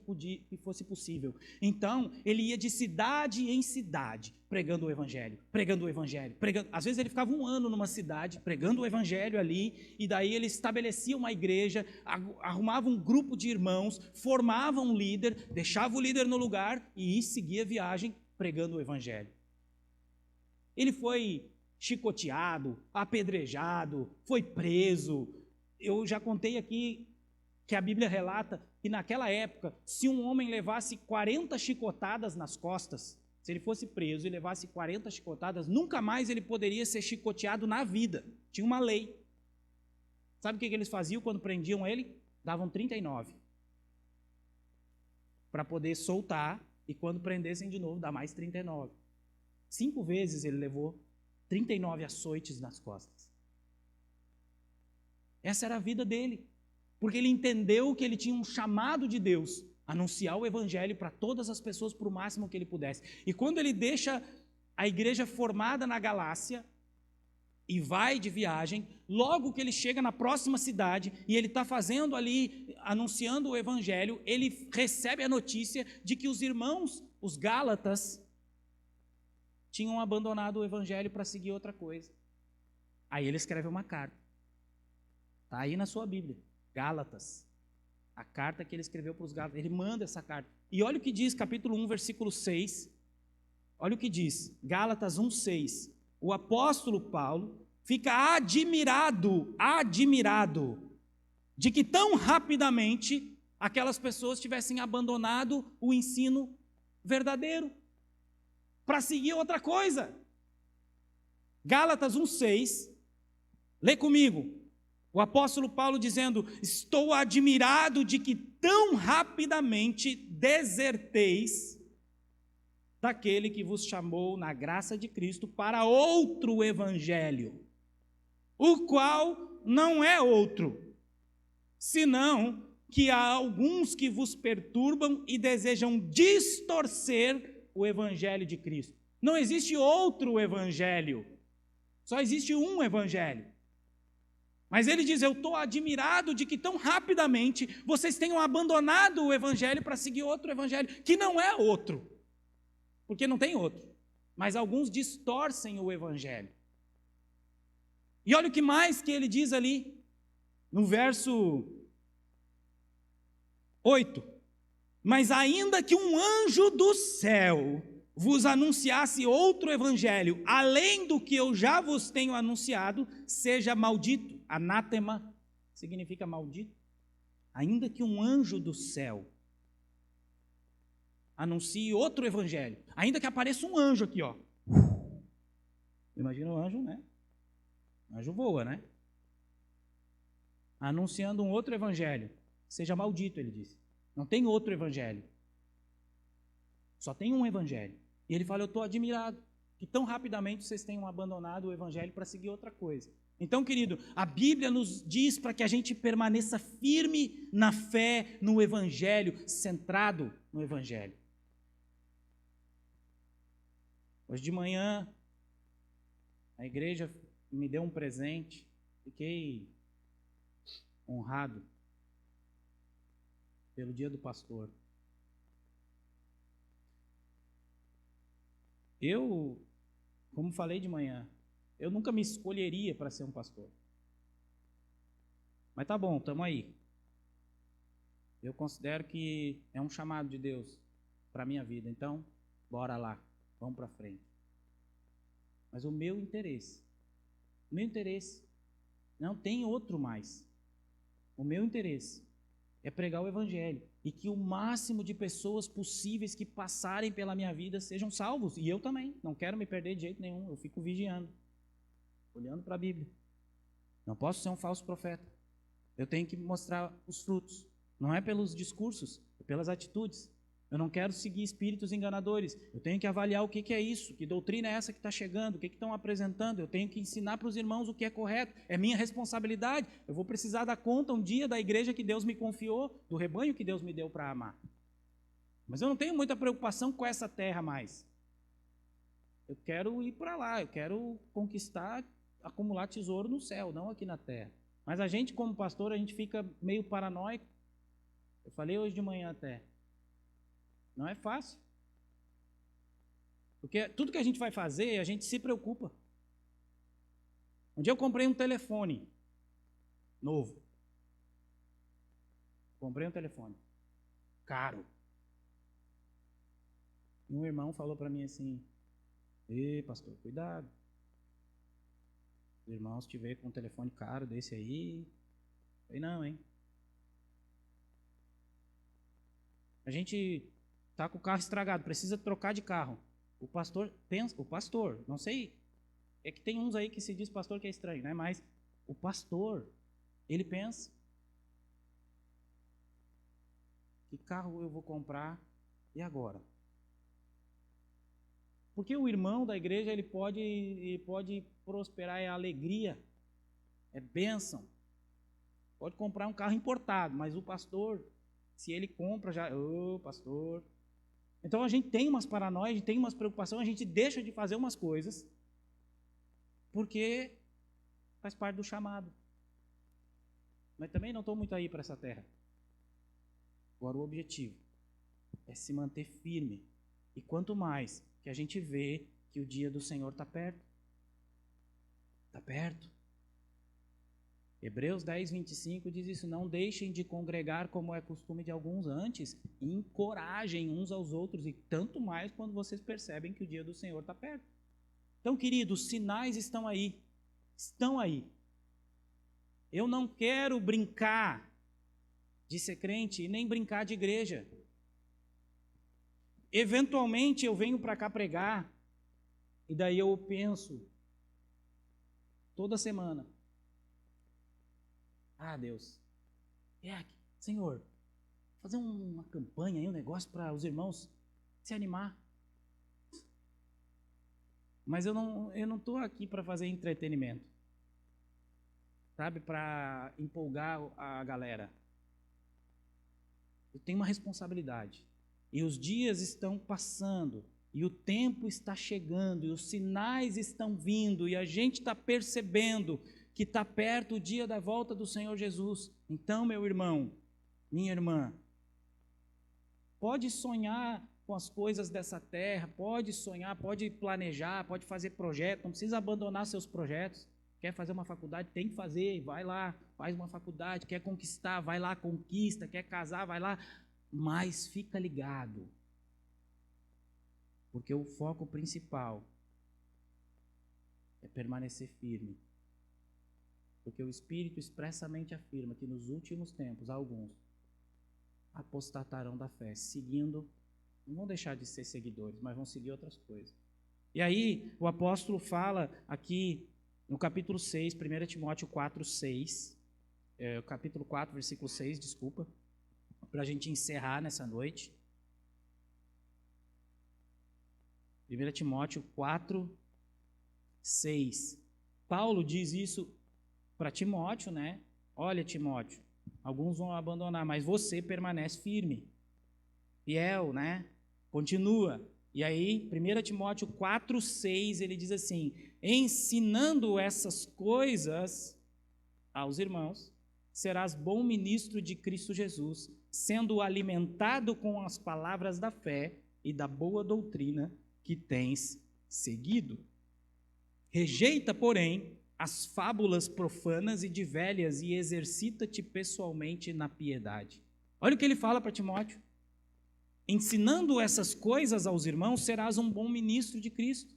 fosse possível. Então, ele ia de cidade em cidade, pregando o evangelho, pregando o evangelho, pregando. Às vezes ele ficava um ano numa cidade, pregando o evangelho ali, e daí ele estabelecia uma igreja, arrumava um grupo de irmãos, formava um líder, deixava o líder no lugar e seguia a viagem pregando o evangelho. Ele foi chicoteado, apedrejado, foi preso. Eu já contei aqui que a Bíblia relata que naquela época, se um homem levasse 40 chicotadas nas costas, se ele fosse preso e levasse 40 chicotadas, nunca mais ele poderia ser chicoteado na vida. Tinha uma lei. Sabe o que eles faziam quando prendiam ele? Davam 39. Para poder soltar, e quando prendessem de novo, dá mais 39. 5 vezes ele levou 39 açoites nas costas. Essa era a vida dele, porque ele entendeu que ele tinha um chamado de Deus, anunciar o evangelho para todas as pessoas para o máximo que ele pudesse. E quando ele deixa a igreja formada na Galácia e vai de viagem, logo que ele chega na próxima cidade e ele está fazendo ali, anunciando o evangelho, ele recebe a notícia de que os irmãos, os Gálatas, tinham abandonado o evangelho para seguir outra coisa. Aí ele escreve uma carta. Está aí na sua Bíblia, Gálatas. A carta que ele escreveu para os Gálatas. Ele manda essa carta. E olha o que diz, capítulo 1, versículo 6. Olha o que diz, Gálatas 1, 6. O apóstolo Paulo fica admirado de que tão rapidamente aquelas pessoas tivessem abandonado o ensino verdadeiro para seguir outra coisa. Gálatas 1,6, lê comigo, o apóstolo Paulo dizendo: estou admirado de que tão rapidamente deserteis daquele que vos chamou na graça de Cristo para outro evangelho, o qual não é outro, senão que há alguns que vos perturbam e desejam distorcer o evangelho de Cristo. Não existe outro evangelho, só existe um evangelho. Mas ele diz: eu estou admirado de que tão rapidamente vocês tenham abandonado o evangelho para seguir outro evangelho, que não é outro, porque não tem outro, mas alguns distorcem o evangelho. E olha o que mais que ele diz ali, no verso 8. Mas ainda que um anjo do céu vos anunciasse outro evangelho, além do que eu já vos tenho anunciado, seja maldito. Anátema significa maldito. Ainda que um anjo do céu anuncie outro evangelho, ainda que apareça um anjo aqui, imagina o anjo, né? O anjo voa, né? Anunciando um outro evangelho, seja maldito, ele disse. Não tem outro evangelho. Só tem um evangelho. E ele fala: eu estou admirado que tão rapidamente vocês tenham abandonado o evangelho para seguir outra coisa. Então, querido, a Bíblia nos diz para que a gente permaneça firme na fé, no evangelho, centrado no evangelho. Hoje de manhã, a igreja me deu um presente. Fiquei honrado pelo Dia do Pastor. Eu, como falei de manhã, eu nunca me escolheria para ser um pastor. Mas tá bom, estamos aí. Eu considero que é um chamado de Deus para a minha vida. Então, bora lá, vamos para frente. Mas o meu interesse, não tem outro mais. O meu interesse é pregar o Evangelho e que o máximo de pessoas possíveis que passarem pela minha vida sejam salvos. E eu também, não quero me perder de jeito nenhum. Eu fico vigiando, olhando para a Bíblia. Não posso ser um falso profeta. Eu tenho que mostrar os frutos. Não é pelos discursos, é pelas atitudes. Eu não quero seguir espíritos enganadores. Eu tenho que avaliar o que é isso, que doutrina é essa que está chegando, o que estão apresentando. Eu tenho que ensinar para os irmãos o que é correto. É minha responsabilidade. Eu vou precisar dar conta um dia da igreja que Deus me confiou, do rebanho que Deus me deu para amar. Mas eu não tenho muita preocupação com essa terra mais. Eu quero ir para lá, eu quero conquistar, acumular tesouro no céu, não aqui na terra. Mas a gente, como pastor, a gente fica meio paranoico. Eu falei hoje de manhã até. Não é fácil. Porque tudo que a gente vai fazer, a gente se preocupa. Um dia eu comprei um telefone novo. Comprei um telefone. Caro. E um irmão falou para mim assim: "Ei, pastor, cuidado. Os irmãos te veem com um telefone caro desse aí." Eu falei: "Não, hein." A gente está com o carro estragado, precisa trocar de carro. O pastor pensa, não sei, é que tem uns aí que se diz pastor que é estranho, né? Mas o pastor, ele pensa: que carro eu vou comprar e agora? Porque o irmão da igreja, ele pode prosperar, é alegria, é bênção. Pode comprar um carro importado, mas o pastor, se ele compra, já, pastor. Então a gente tem umas paranoias, a gente tem umas preocupações, a gente deixa de fazer umas coisas, porque faz parte do chamado. Mas também não estou muito aí para essa terra. Agora o objetivo é se manter firme. E quanto mais que a gente vê que o dia do Senhor está perto. Está perto. Hebreus 10, 25 diz isso: não deixem de congregar como é costume de alguns antes, e encorajem uns aos outros, e tanto mais quando vocês percebem que o dia do Senhor está perto. Então, queridos, os sinais estão aí. Estão aí. Eu não quero brincar de ser crente e nem brincar de igreja. Eventualmente eu venho para cá pregar, e daí eu penso, toda semana: Deus, Senhor, fazer uma campanha aí, um negócio para os irmãos se animar. Mas eu não estou aqui para fazer entretenimento, sabe, para empolgar a galera. Eu tenho uma responsabilidade. E os dias estão passando, e o tempo está chegando, e os sinais estão vindo, e a gente está percebendo que está perto o dia da volta do Senhor Jesus. Então, meu irmão, minha irmã, pode sonhar com as coisas dessa terra, pode sonhar, pode planejar, pode fazer projeto, não precisa abandonar seus projetos. Quer fazer uma faculdade, tem que fazer, vai lá, faz uma faculdade. Quer conquistar, vai lá, conquista. Quer casar, vai lá. Mas fica ligado, porque o foco principal é permanecer firme. Porque o Espírito expressamente afirma que nos últimos tempos, alguns apostatarão da fé, seguindo, não vão deixar de ser seguidores, mas vão seguir outras coisas. E aí, o apóstolo fala aqui no capítulo 6, 1 Timóteo 4, 6, capítulo 4, versículo 6, desculpa, para a gente encerrar nessa noite. 1 Timóteo 4, 6. Paulo diz isso para Timóteo, né? Olha, Timóteo, alguns vão abandonar, mas você permanece firme, fiel, né? Continua. E aí, 1 Timóteo 4, 6, ele diz assim: ensinando essas coisas aos irmãos, serás bom ministro de Cristo Jesus, sendo alimentado com as palavras da fé e da boa doutrina que tens seguido. Rejeita, porém, as fábulas profanas e de velhas e exercita-te pessoalmente na piedade. Olha o que ele fala para Timóteo. Ensinando essas coisas aos irmãos, serás um bom ministro de Cristo.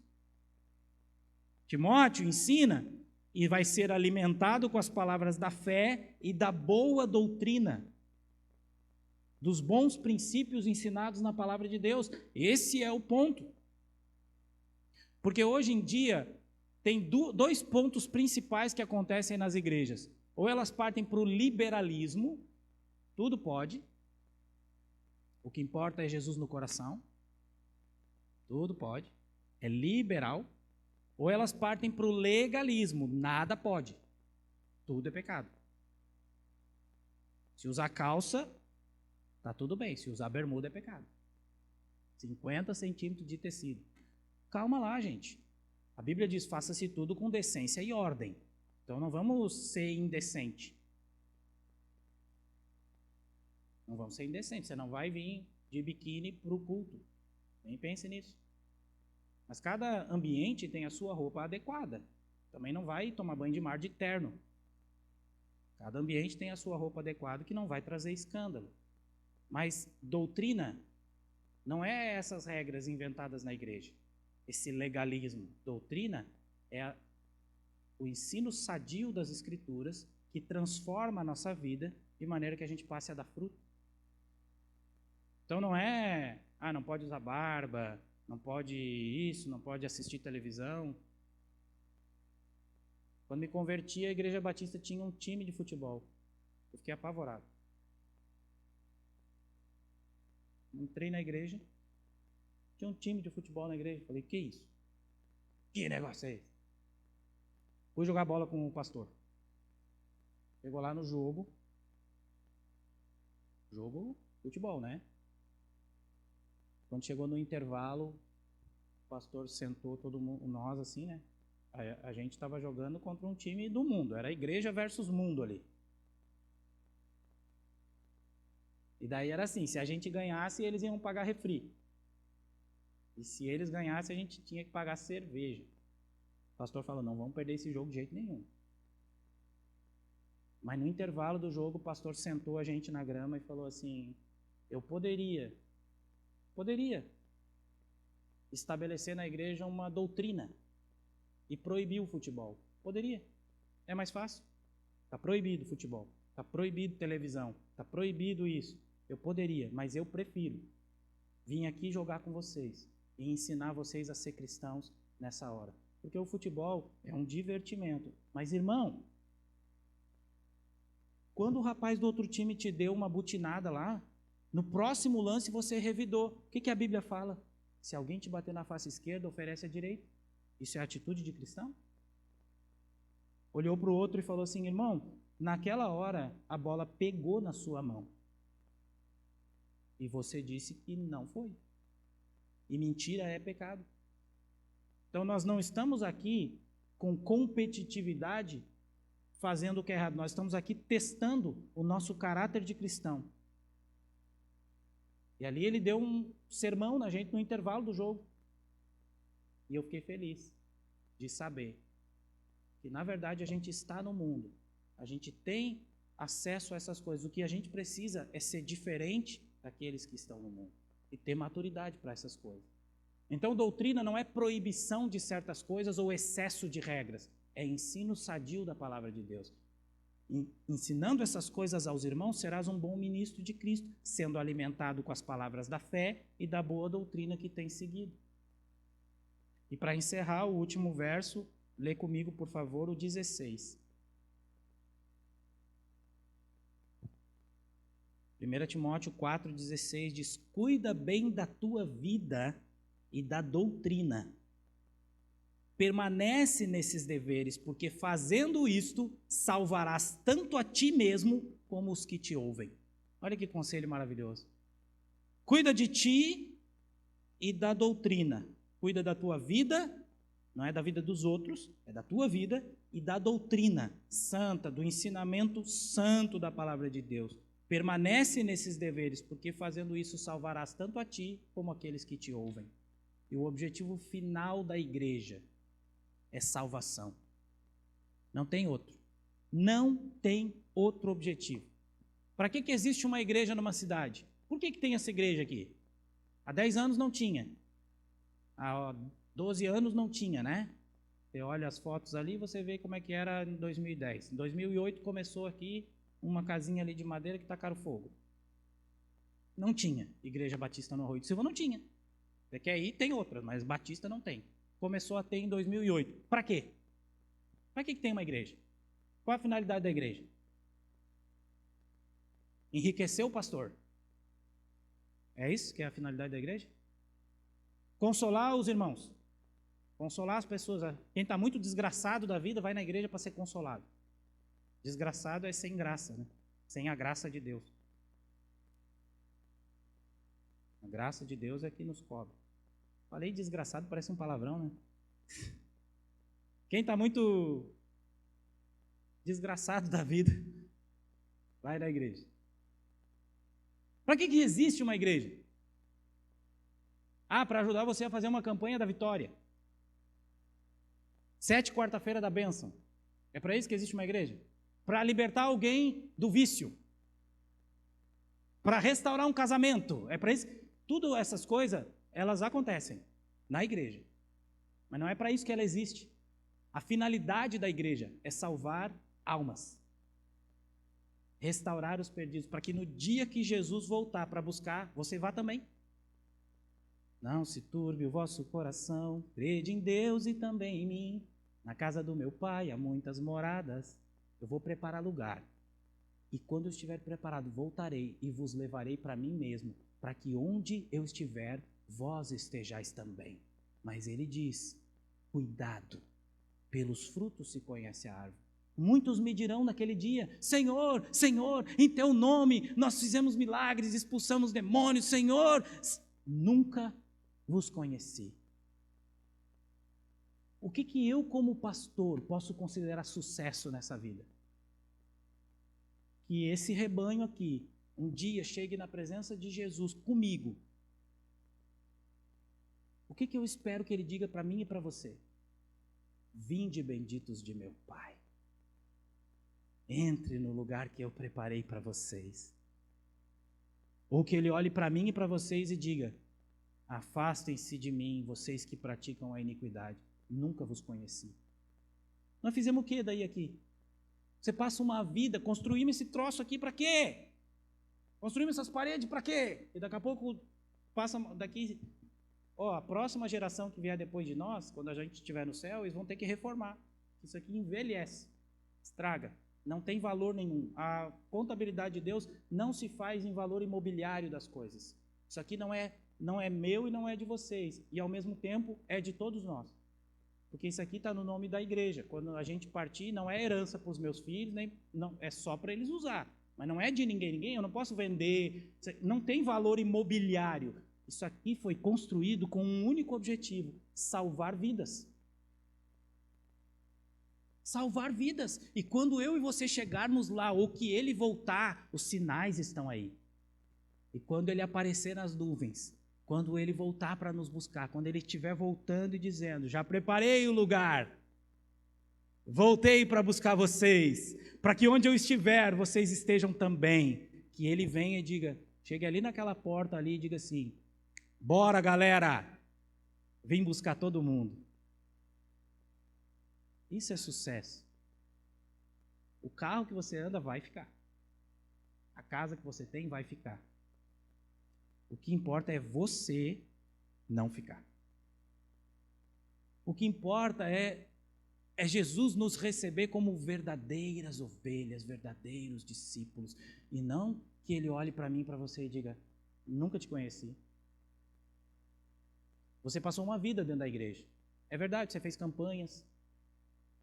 Timóteo ensina e vai ser alimentado com as palavras da fé e da boa doutrina, dos bons princípios ensinados na palavra de Deus. Esse é o ponto. Porque hoje em dia tem dois pontos principais que acontecem nas igrejas. Ou elas partem para o liberalismo, tudo pode, o que importa é Jesus no coração, tudo pode, é liberal. Ou elas partem para o legalismo, nada pode, tudo é pecado. Se usar calça, está tudo bem, se usar bermuda é pecado. 50 centímetros de tecido. Calma lá, gente. A Bíblia diz, faça-se tudo com decência e ordem. Então não vamos ser indecente. Não vamos ser indecentes. Você não vai vir de biquíni para o culto. Nem pense nisso. Mas cada ambiente tem a sua roupa adequada. Também não vai tomar banho de mar de terno. Cada ambiente tem a sua roupa adequada que não vai trazer escândalo. Mas doutrina não é essas regras inventadas na igreja. Esse legalismo. Doutrina é o ensino sadio das Escrituras que transforma a nossa vida de maneira que a gente passe a dar fruto. Então não é, não pode usar barba, não pode isso, não pode assistir televisão. Quando me converti, a Igreja Batista tinha um time de futebol. Eu fiquei apavorado. Entrei na igreja, tinha um time de futebol na igreja. Falei, que isso? Que negócio é esse? Fui jogar bola com o pastor. Chegou lá no jogo futebol, né? Quando chegou no intervalo, o pastor sentou todo mundo, nós assim, né? A gente estava jogando contra um time do mundo, era igreja versus mundo ali. E daí era assim, se a gente ganhasse, eles iam pagar refri. E se eles ganhassem, a gente tinha que pagar cerveja. O pastor falou, não vamos perder esse jogo de jeito nenhum. Mas no intervalo do jogo, o pastor sentou a gente na grama e falou assim, eu poderia estabelecer na igreja uma doutrina e proibir o futebol. Poderia. É mais fácil. Está proibido o futebol. Está proibido televisão. Está proibido isso. Eu poderia, mas eu prefiro vir aqui jogar com vocês e ensinar vocês a ser cristãos nessa hora. Porque o futebol é um divertimento. Mas, irmão, quando o rapaz do outro time te deu uma butinada lá, no próximo lance você revidou. O que a Bíblia fala? Se alguém te bater na face esquerda, oferece a direita. Isso é atitude de cristão? Olhou para o outro e falou assim, irmão, naquela hora a bola pegou na sua mão. E você disse que não foi. E mentira é pecado. Então nós não estamos aqui com competitividade fazendo o que é errado. Nós estamos aqui testando o nosso caráter de cristão. E ali ele deu um sermão na gente no intervalo do jogo. E eu fiquei feliz de saber que, na verdade, a gente está no mundo. A gente tem acesso a essas coisas. O que a gente precisa é ser diferente daqueles que estão no mundo. E ter maturidade para essas coisas. Então, doutrina não é proibição de certas coisas ou excesso de regras. É ensino sadio da palavra de Deus. Ensinando essas coisas aos irmãos, serás um bom ministro de Cristo, sendo alimentado com as palavras da fé e da boa doutrina que tem seguido. E para encerrar, o último verso, lê comigo, por favor, o 16. 1 Timóteo 4,16 diz, cuida bem da tua vida e da doutrina. Permanece nesses deveres, porque fazendo isto, salvarás tanto a ti mesmo como os que te ouvem. Olha que conselho maravilhoso. Cuida de ti e da doutrina. Cuida da tua vida Não é da vida dos outros, é da tua vida e da doutrina santa, do ensinamento santo da palavra de Deus. Permanece nesses deveres, porque fazendo isso salvarás tanto a ti como aqueles que te ouvem. E o objetivo final da igreja é salvação. Não tem outro. Não tem outro objetivo. Para que existe uma igreja numa cidade? Por que tem essa igreja aqui? Há 10 anos não tinha. Há 12 anos não tinha, né? Você olha as fotos ali, você vê como é que era em 2010. Em 2008 começou aqui uma casinha ali de madeira que tacaram fogo. Não tinha Igreja Batista no Arroio do Silva, não tinha. Você quer ir, tem outras, mas Batista não tem. Começou a ter em 2008. Para quê? Para que tem uma igreja? Qual a finalidade da igreja? Enriquecer o pastor. É isso que é a finalidade da igreja? Consolar os irmãos. Consolar as pessoas. Quem está muito desgraçado da vida vai na igreja para ser consolado. Desgraçado é sem graça, né? Sem a graça de Deus. A graça de Deus é que nos cobre. Falei desgraçado, parece um palavrão, né? Quem está muito desgraçado da vida, vai na igreja. Para que existe uma igreja? Para ajudar você a fazer uma campanha da vitória. 7 quarta-feira da bênção. É para isso que existe uma igreja? Para libertar alguém do vício. Para restaurar um casamento. É para isso. Tudo essas coisas, elas acontecem na igreja. Mas não é para isso que ela existe. A finalidade da igreja é salvar almas. Restaurar os perdidos, para que no dia que Jesus voltar para buscar, você vá também. Não se turbe o vosso coração, crede em Deus e também em mim. Na casa do meu Pai há muitas moradas, eu vou preparar lugar. E quando eu estiver preparado, voltarei e vos levarei para mim mesmo, para que onde eu estiver, vós estejais também. Mas ele diz, cuidado, pelos frutos se conhece a árvore. Muitos me dirão naquele dia, Senhor, Senhor, em teu nome nós fizemos milagres, expulsamos demônios, Senhor, nunca vos conheci. O que eu como pastor posso considerar sucesso nessa vida? Que esse rebanho aqui, um dia chegue na presença de Jesus comigo. O que eu espero que ele diga para mim e para você? Vinde benditos de meu Pai. Entre no lugar que eu preparei para vocês. Ou que ele olhe para mim e para vocês e diga, afastem-se de mim, vocês que praticam a iniquidade. Nunca vos conheci. Nós fizemos o que daí aqui? Você passa uma vida, construímos esse troço aqui para quê? Construímos essas paredes para quê? E daqui a pouco, passa daqui, a próxima geração que vier depois de nós, quando a gente estiver no céu, eles vão ter que reformar. Isso aqui envelhece, estraga, não tem valor nenhum. A contabilidade de Deus não se faz em valor imobiliário das coisas. Isso aqui não é meu e não é de vocês, e ao mesmo tempo é de todos nós. Porque isso aqui está no nome da igreja. Quando a gente partir, não é herança para os meus filhos, não, é só para eles usar. Mas não é de ninguém, eu não posso vender, não tem valor imobiliário. Isso aqui foi construído com um único objetivo, salvar vidas. Salvar vidas. E quando eu e você chegarmos lá, ou que ele voltar, os sinais estão aí. E quando ele aparecer nas nuvens, quando ele voltar para nos buscar, quando ele estiver voltando e dizendo, já preparei o lugar, voltei para buscar vocês, para que onde eu estiver, vocês estejam também, que ele venha e diga, chegue ali naquela porta ali e diga assim, bora galera, vim buscar todo mundo. Isso é sucesso. O carro que você anda vai ficar. A casa que você tem vai ficar. O que importa é você não ficar. O que importa é Jesus nos receber como verdadeiras ovelhas, verdadeiros discípulos. E não que ele olhe para mim e para você e diga, nunca te conheci. Você passou uma vida dentro da igreja. É verdade, você fez campanhas,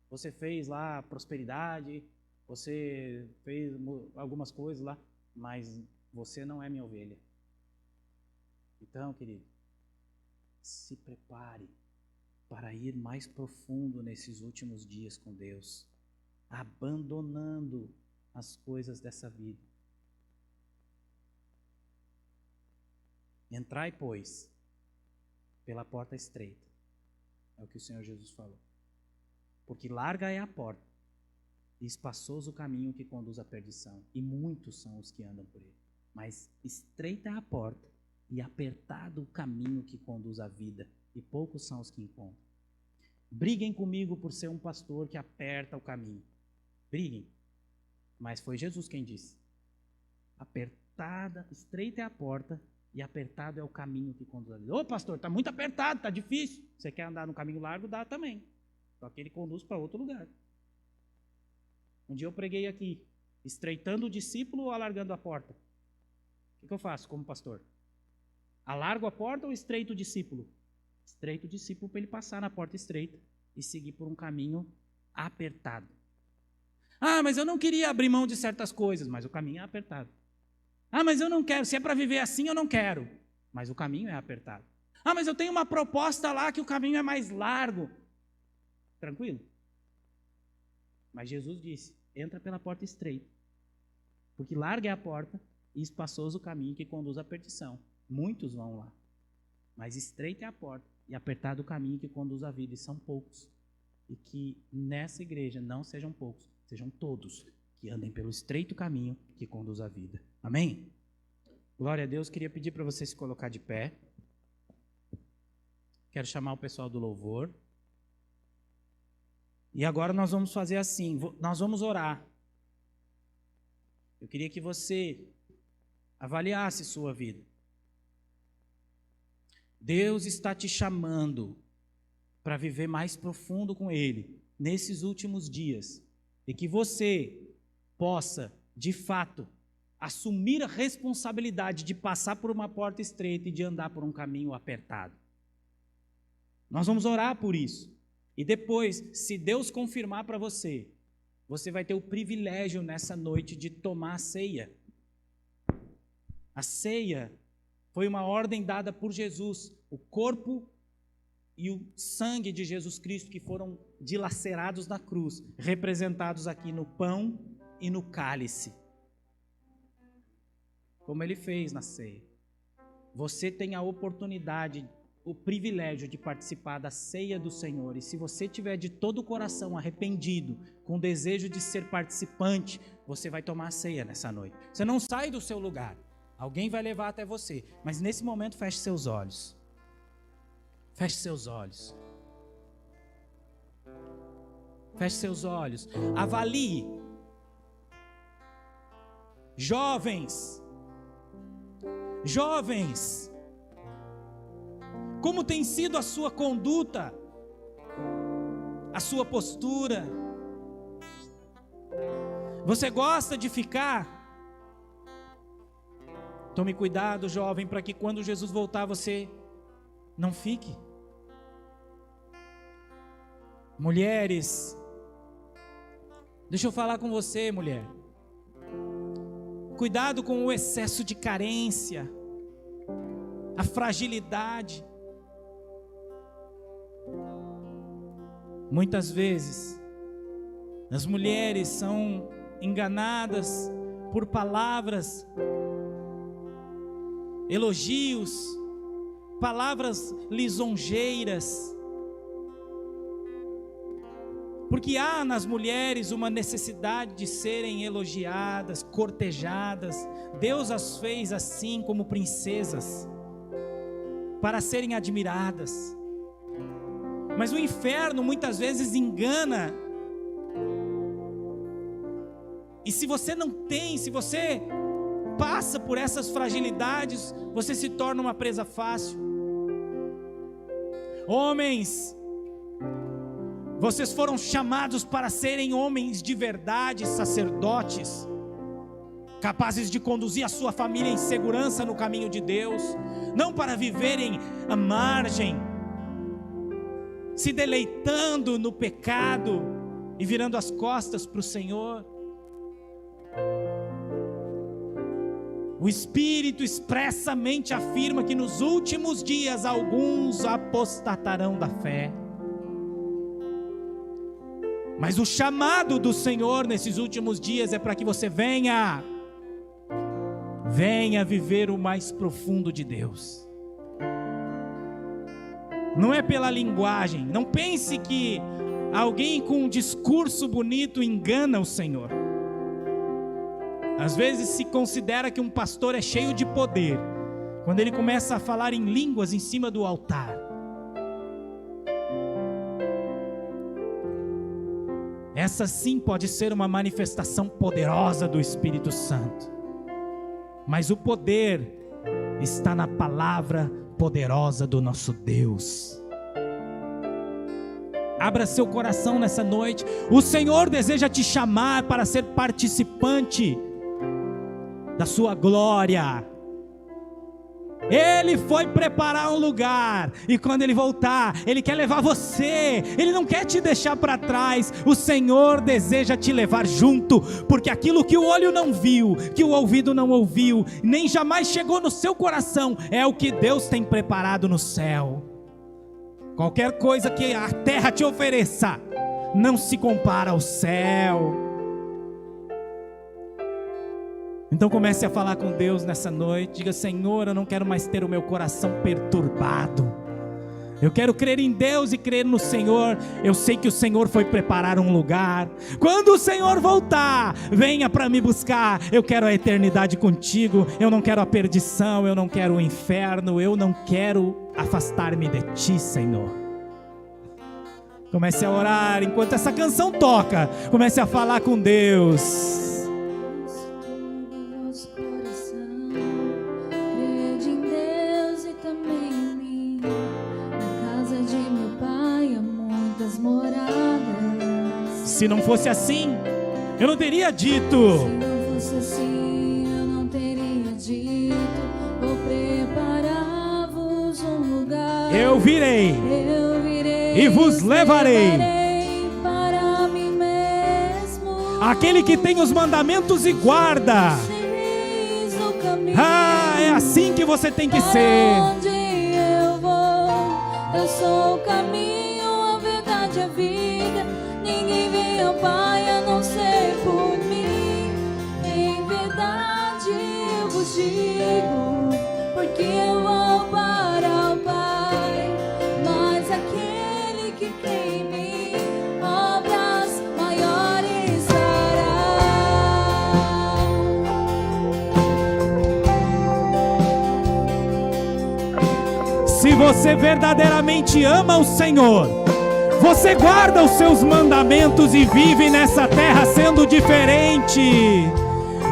você fez lá prosperidade, você fez algumas coisas lá, mas você não é minha ovelha. Então, querido, se prepare para ir mais profundo nesses últimos dias com Deus, abandonando as coisas dessa vida. Entrai, pois, pela porta estreita. É o que o Senhor Jesus falou. Porque larga é a porta, e espaçoso o caminho que conduz à perdição, e muitos são os que andam por ele. Mas estreita é a porta, e apertado o caminho que conduz à vida, e poucos são os que encontram. Briguem comigo por ser um pastor que aperta o caminho. Briguem. Mas foi Jesus quem disse. Estreita é a porta, e apertado é o caminho que conduz à vida. Ô pastor, está muito apertado, está difícil. Você quer andar no caminho largo? Dá também. Só que ele conduz para outro lugar. Um dia eu preguei aqui, estreitando o discípulo ou alargando a porta? O que eu faço como pastor? Alargo a porta ou estreito o discípulo? Estreito o discípulo para ele passar na porta estreita e seguir por um caminho apertado. Ah, mas eu não queria abrir mão de certas coisas, mas o caminho é apertado. Ah, mas eu não quero, se é para viver assim eu não quero, mas o caminho é apertado. Ah, mas eu tenho uma proposta lá que o caminho é mais largo. Tranquilo? Mas Jesus disse, entra pela porta estreita, porque larga é a porta e espaçoso o caminho que conduz à perdição. Muitos vão lá, mas estreita é a porta e apertado o caminho que conduz à vida, e são poucos. E que nessa igreja não sejam poucos, sejam todos que andem pelo estreito caminho que conduz à vida. Amém? Glória a Deus. Queria pedir para você se colocar de pé. Quero chamar o pessoal do louvor. E agora nós vamos fazer assim, nós vamos orar. Eu queria que você avaliasse sua vida. Deus está te chamando para viver mais profundo com Ele nesses últimos dias, e que você possa, de fato, assumir a responsabilidade de passar por uma porta estreita e de andar por um caminho apertado. Nós vamos orar por isso. E depois, se Deus confirmar para você, você vai ter o privilégio nessa noite de tomar a ceia. A ceia foi uma ordem dada por Jesus, o corpo e o sangue de Jesus Cristo que foram dilacerados na cruz, representados aqui no pão e no cálice. Como ele fez na ceia. Você tem a oportunidade, o privilégio de participar da ceia do Senhor. E se você tiver de todo o coração arrependido, com desejo de ser participante, você vai tomar a ceia nessa noite. Você não sai do seu lugar. Alguém vai levar até você. Mas nesse momento, feche seus olhos. Feche seus olhos. Feche seus olhos. Avalie. Jovens. Jovens. Como tem sido a sua conduta? A sua postura? Você gosta de ficar? Tome cuidado, jovem, para que quando Jesus voltar você não fique. Mulheres, deixa eu falar com você, mulher. Cuidado com o excesso de carência, a fragilidade. Muitas vezes, as mulheres são enganadas por palavras, elogios, palavras lisonjeiras, porque há nas mulheres uma necessidade de serem elogiadas, cortejadas. Deus as fez assim como princesas, para serem admiradas. Mas o inferno muitas vezes engana. E se você não tem, se você passa por essas fragilidades, você se torna uma presa fácil. Homens, vocês foram chamados para serem homens de verdade, sacerdotes, capazes de conduzir a sua família em segurança no caminho de Deus, não para viverem à margem, se deleitando no pecado e virando as costas para o Senhor. O Espírito expressamente afirma que nos últimos dias alguns apostatarão da fé. Mas o chamado do Senhor nesses últimos dias é para que você venha viver o mais profundo de Deus. Não é pela linguagem. Não pense que alguém com um discurso bonito engana o Senhor. Às vezes se considera que um pastor é cheio de poder quando ele começa a falar em línguas em cima do altar. Essa sim pode ser uma manifestação poderosa do Espírito Santo. Mas o poder está na palavra poderosa do nosso Deus. Abra seu coração nessa noite. O Senhor deseja te chamar para ser participante da sua glória. Ele foi preparar um lugar, e quando Ele voltar, Ele quer levar você. Ele não quer te deixar para trás. O Senhor deseja te levar junto, porque aquilo que o olho não viu, que o ouvido não ouviu, nem jamais chegou no seu coração, é o que Deus tem preparado no céu. Qualquer coisa que a terra te ofereça não se compara ao céu. Então comece a falar com Deus nessa noite. Diga: Senhor, eu não quero mais ter o meu coração perturbado. Eu quero crer em Deus e crer no Senhor. Eu sei que o Senhor foi preparar um lugar. Quando o Senhor voltar, venha para me buscar. Eu quero a eternidade contigo. Eu não quero a perdição, eu não quero o inferno. Eu não quero afastar-me de ti, Senhor. Comece a orar enquanto essa canção toca. Comece a falar com Deus. Se não fosse assim, eu não teria dito. Se não fosse assim, eu não teria dito. Vou preparar-vos um lugar. Eu virei e vos levarei para mim mesmo. Aquele que tem os mandamentos e guarda. É assim que você tem que ser. Onde eu vou, eu sou o caminho, a verdade, a vida. Ninguém vem ao Pai a não ser por mim. Em verdade eu vos digo, porque eu vou para o Pai. Mas aquele que crê em mim, obras maiores fará. Se você verdadeiramente ama o Senhor, você guarda os seus mandamentos e vive nessa terra sendo diferente.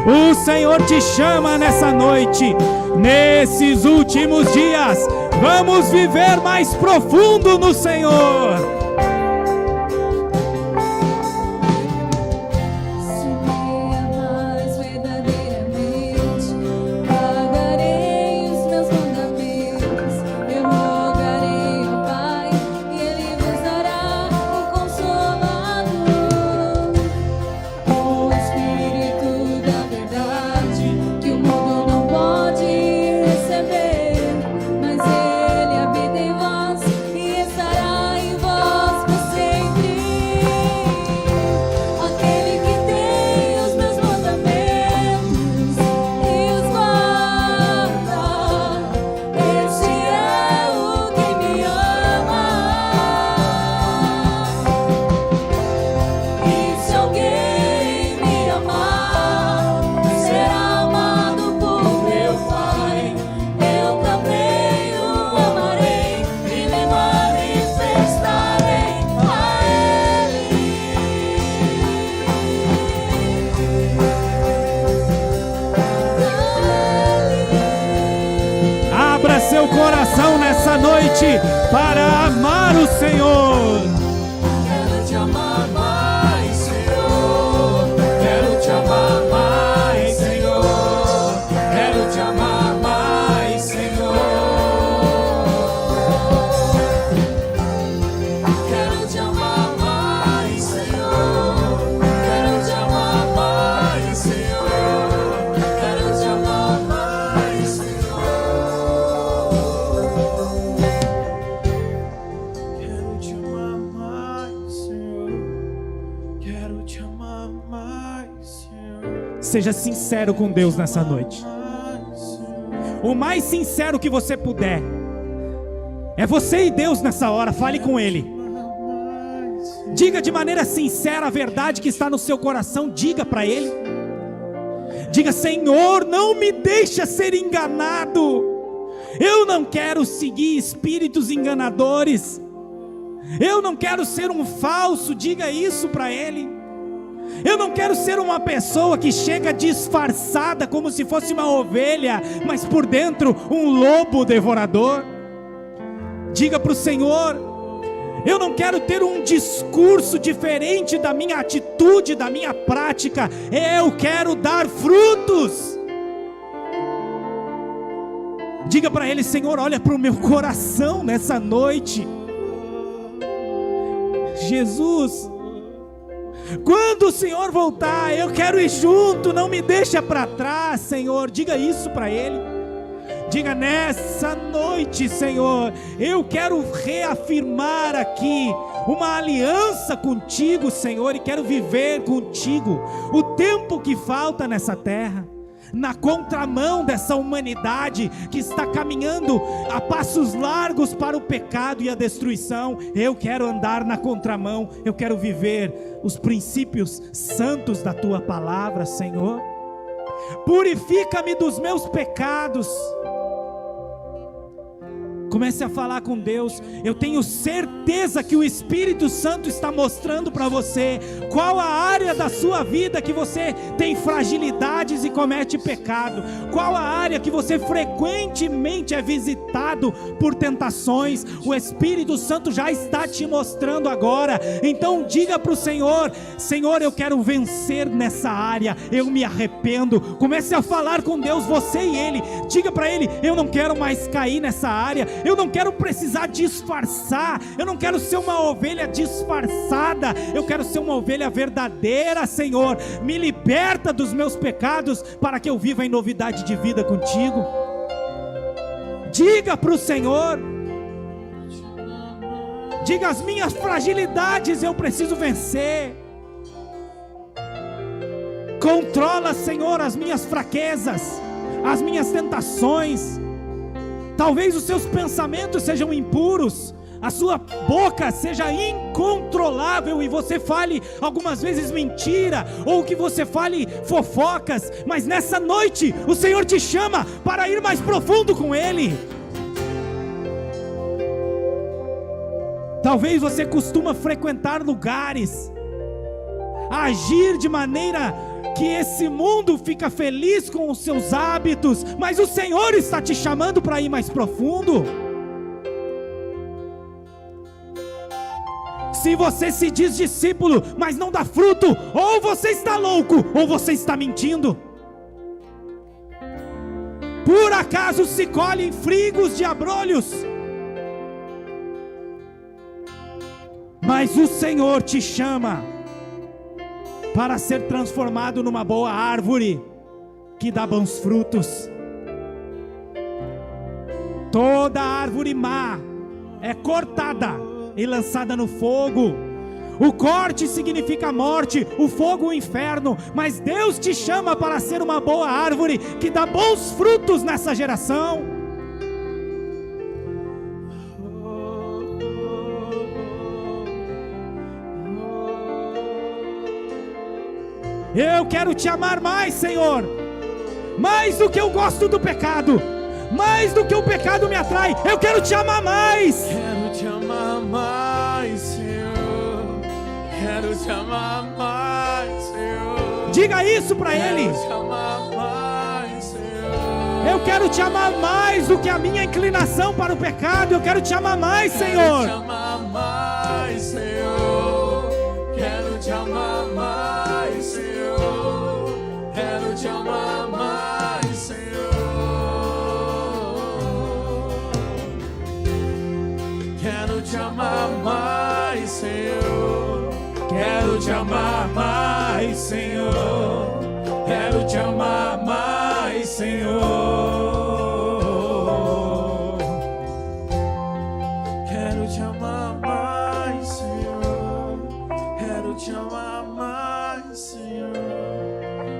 O Senhor te chama nessa noite. Nesses últimos dias, vamos viver mais profundo no Senhor. Se me amas verdadeiramente, guardarei os meus mandamentos. Eu rogarei ao Pai e Ele vos dará o Consolador, o Espírito da verdade, que o mundo não pode receber, mas Ele habita em vós e estará em vós por sempre. Aquele que tem os meus mandamentos e os guarda, esse é o que me ama. E se alguém me amar, será amado por meu Pai. Eu também o amarei e me manifestarei a Ele. Abra seu coração nessa noite para amar o Senhor. Quero te amar mais, Senhor. Quero te amar mais, Senhor. Quero te amar mais, Senhor. Quero te amar mais, Senhor. Quero te amar mais, Senhor. Quero te amar mais, Senhor. Quero te amar Seja sincero com Deus nessa noite. O mais sincero que você puder. É você e Deus nessa hora, fale com Ele. Diga de maneira sincera a verdade que está no seu coração, diga para Ele. Diga: Senhor, não me deixa ser enganado. Eu não quero seguir espíritos enganadores. Eu não quero ser um falso, diga isso para Ele. Eu não quero ser uma pessoa que chega disfarçada como se fosse uma ovelha, mas por dentro um lobo devorador. Diga para o Senhor: eu não quero ter um discurso diferente da minha atitude, da minha prática. Eu quero dar frutos. Diga para Ele: Senhor, olha para o meu coração nessa noite. Jesus, quando o Senhor voltar, eu quero ir junto, não me deixa para trás, Senhor. Diga isso para Ele. Diga: nessa noite, Senhor, eu quero reafirmar aqui uma aliança contigo, Senhor, e quero viver contigo o tempo que falta nessa terra, na contramão dessa humanidade que está caminhando a passos largos para o pecado e a destruição. Eu quero andar na contramão, eu quero viver os princípios santos da Tua palavra, Senhor. Purifica-me dos meus pecados. Comece a falar com Deus. Eu tenho certeza que o Espírito Santo está mostrando para você qual a área da sua vida que você tem fragilidades e comete pecado, qual a área que você frequentemente é visitado por tentações. O Espírito Santo já está te mostrando agora. Então diga para o Senhor: Senhor, eu quero vencer nessa área, eu me arrependo. Comece a falar com Deus, você e Ele. Diga para Ele: eu não quero mais cair nessa área, eu não quero precisar disfarçar, eu não quero ser uma ovelha disfarçada, eu quero ser uma ovelha verdadeira, Senhor. Me liberta dos meus pecados para que eu viva em novidade de vida contigo. Diga para o Senhor, diga: as minhas fragilidades eu preciso vencer. Controla, Senhor, as minhas fraquezas, as minhas tentações. Talvez os seus pensamentos sejam impuros, a sua boca seja incontrolável e você fale algumas vezes mentira, ou que você fale fofocas, mas nessa noite o Senhor te chama para ir mais profundo com Ele. Talvez você costuma frequentar lugares, agir de maneira que esse mundo fica feliz com os seus hábitos, mas o Senhor está te chamando para ir mais profundo. Se você se diz discípulo, mas não dá fruto, ou você está louco, ou você está mentindo. Por acaso se colhem figos de abrolhos? Mas o Senhor te chama para ser transformado numa boa árvore que dá bons frutos. Toda árvore má é cortada e lançada no fogo. O corte significa morte, o fogo o inferno, mas Deus te chama para ser uma boa árvore que dá bons frutos nessa geração. Eu quero te amar mais, Senhor, mais do que eu gosto do pecado, mais do que o pecado me atrai. Eu quero te amar mais. Quero te amar mais, Senhor. Quero te amar mais, Senhor. Diga isso para Ele. Quero te amar mais, Senhor. Eu quero te amar mais do que a minha inclinação para o pecado. Eu quero te amar mais, Senhor. Quero te amar mais, Senhor. Quero te amar mais, Senhor. Quero te amar mais, Senhor. Quero te amar mais, Senhor. Quero te amar mais, Senhor. Quero te amar mais, Senhor. Quero te amar mais, Senhor. Quero te amar mais, Senhor.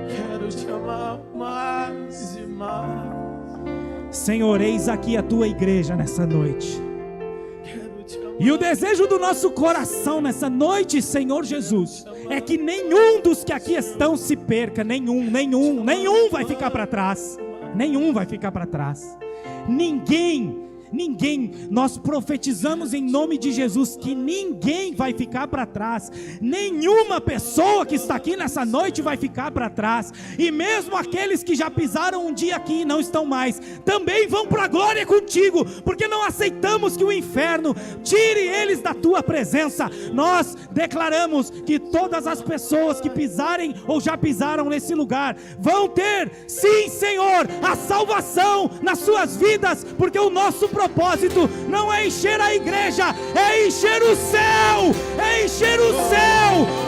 Quero quero te amar mais e mais. Senhor, eis aqui a tua igreja nessa noite. Quero te amar. E o desejo do nosso coração nessa noite, Senhor Jesus, é que nenhum dos que aqui estão se perca. Nenhum vai ficar para trás. Nenhum vai ficar para trás. Ninguém, nós profetizamos em nome de Jesus que ninguém vai ficar para trás. Nenhuma pessoa que está aqui nessa noite vai ficar para trás. E mesmo aqueles que já pisaram um dia aqui e não estão mais, também vão para a glória contigo, porque não aceitamos que o inferno tire eles da tua presença. Nós declaramos que todas as pessoas que pisarem ou já pisaram nesse lugar vão ter, sim, Senhor, a salvação nas suas vidas, porque o nosso propósito não é encher a igreja, é encher o céu, é encher o céu.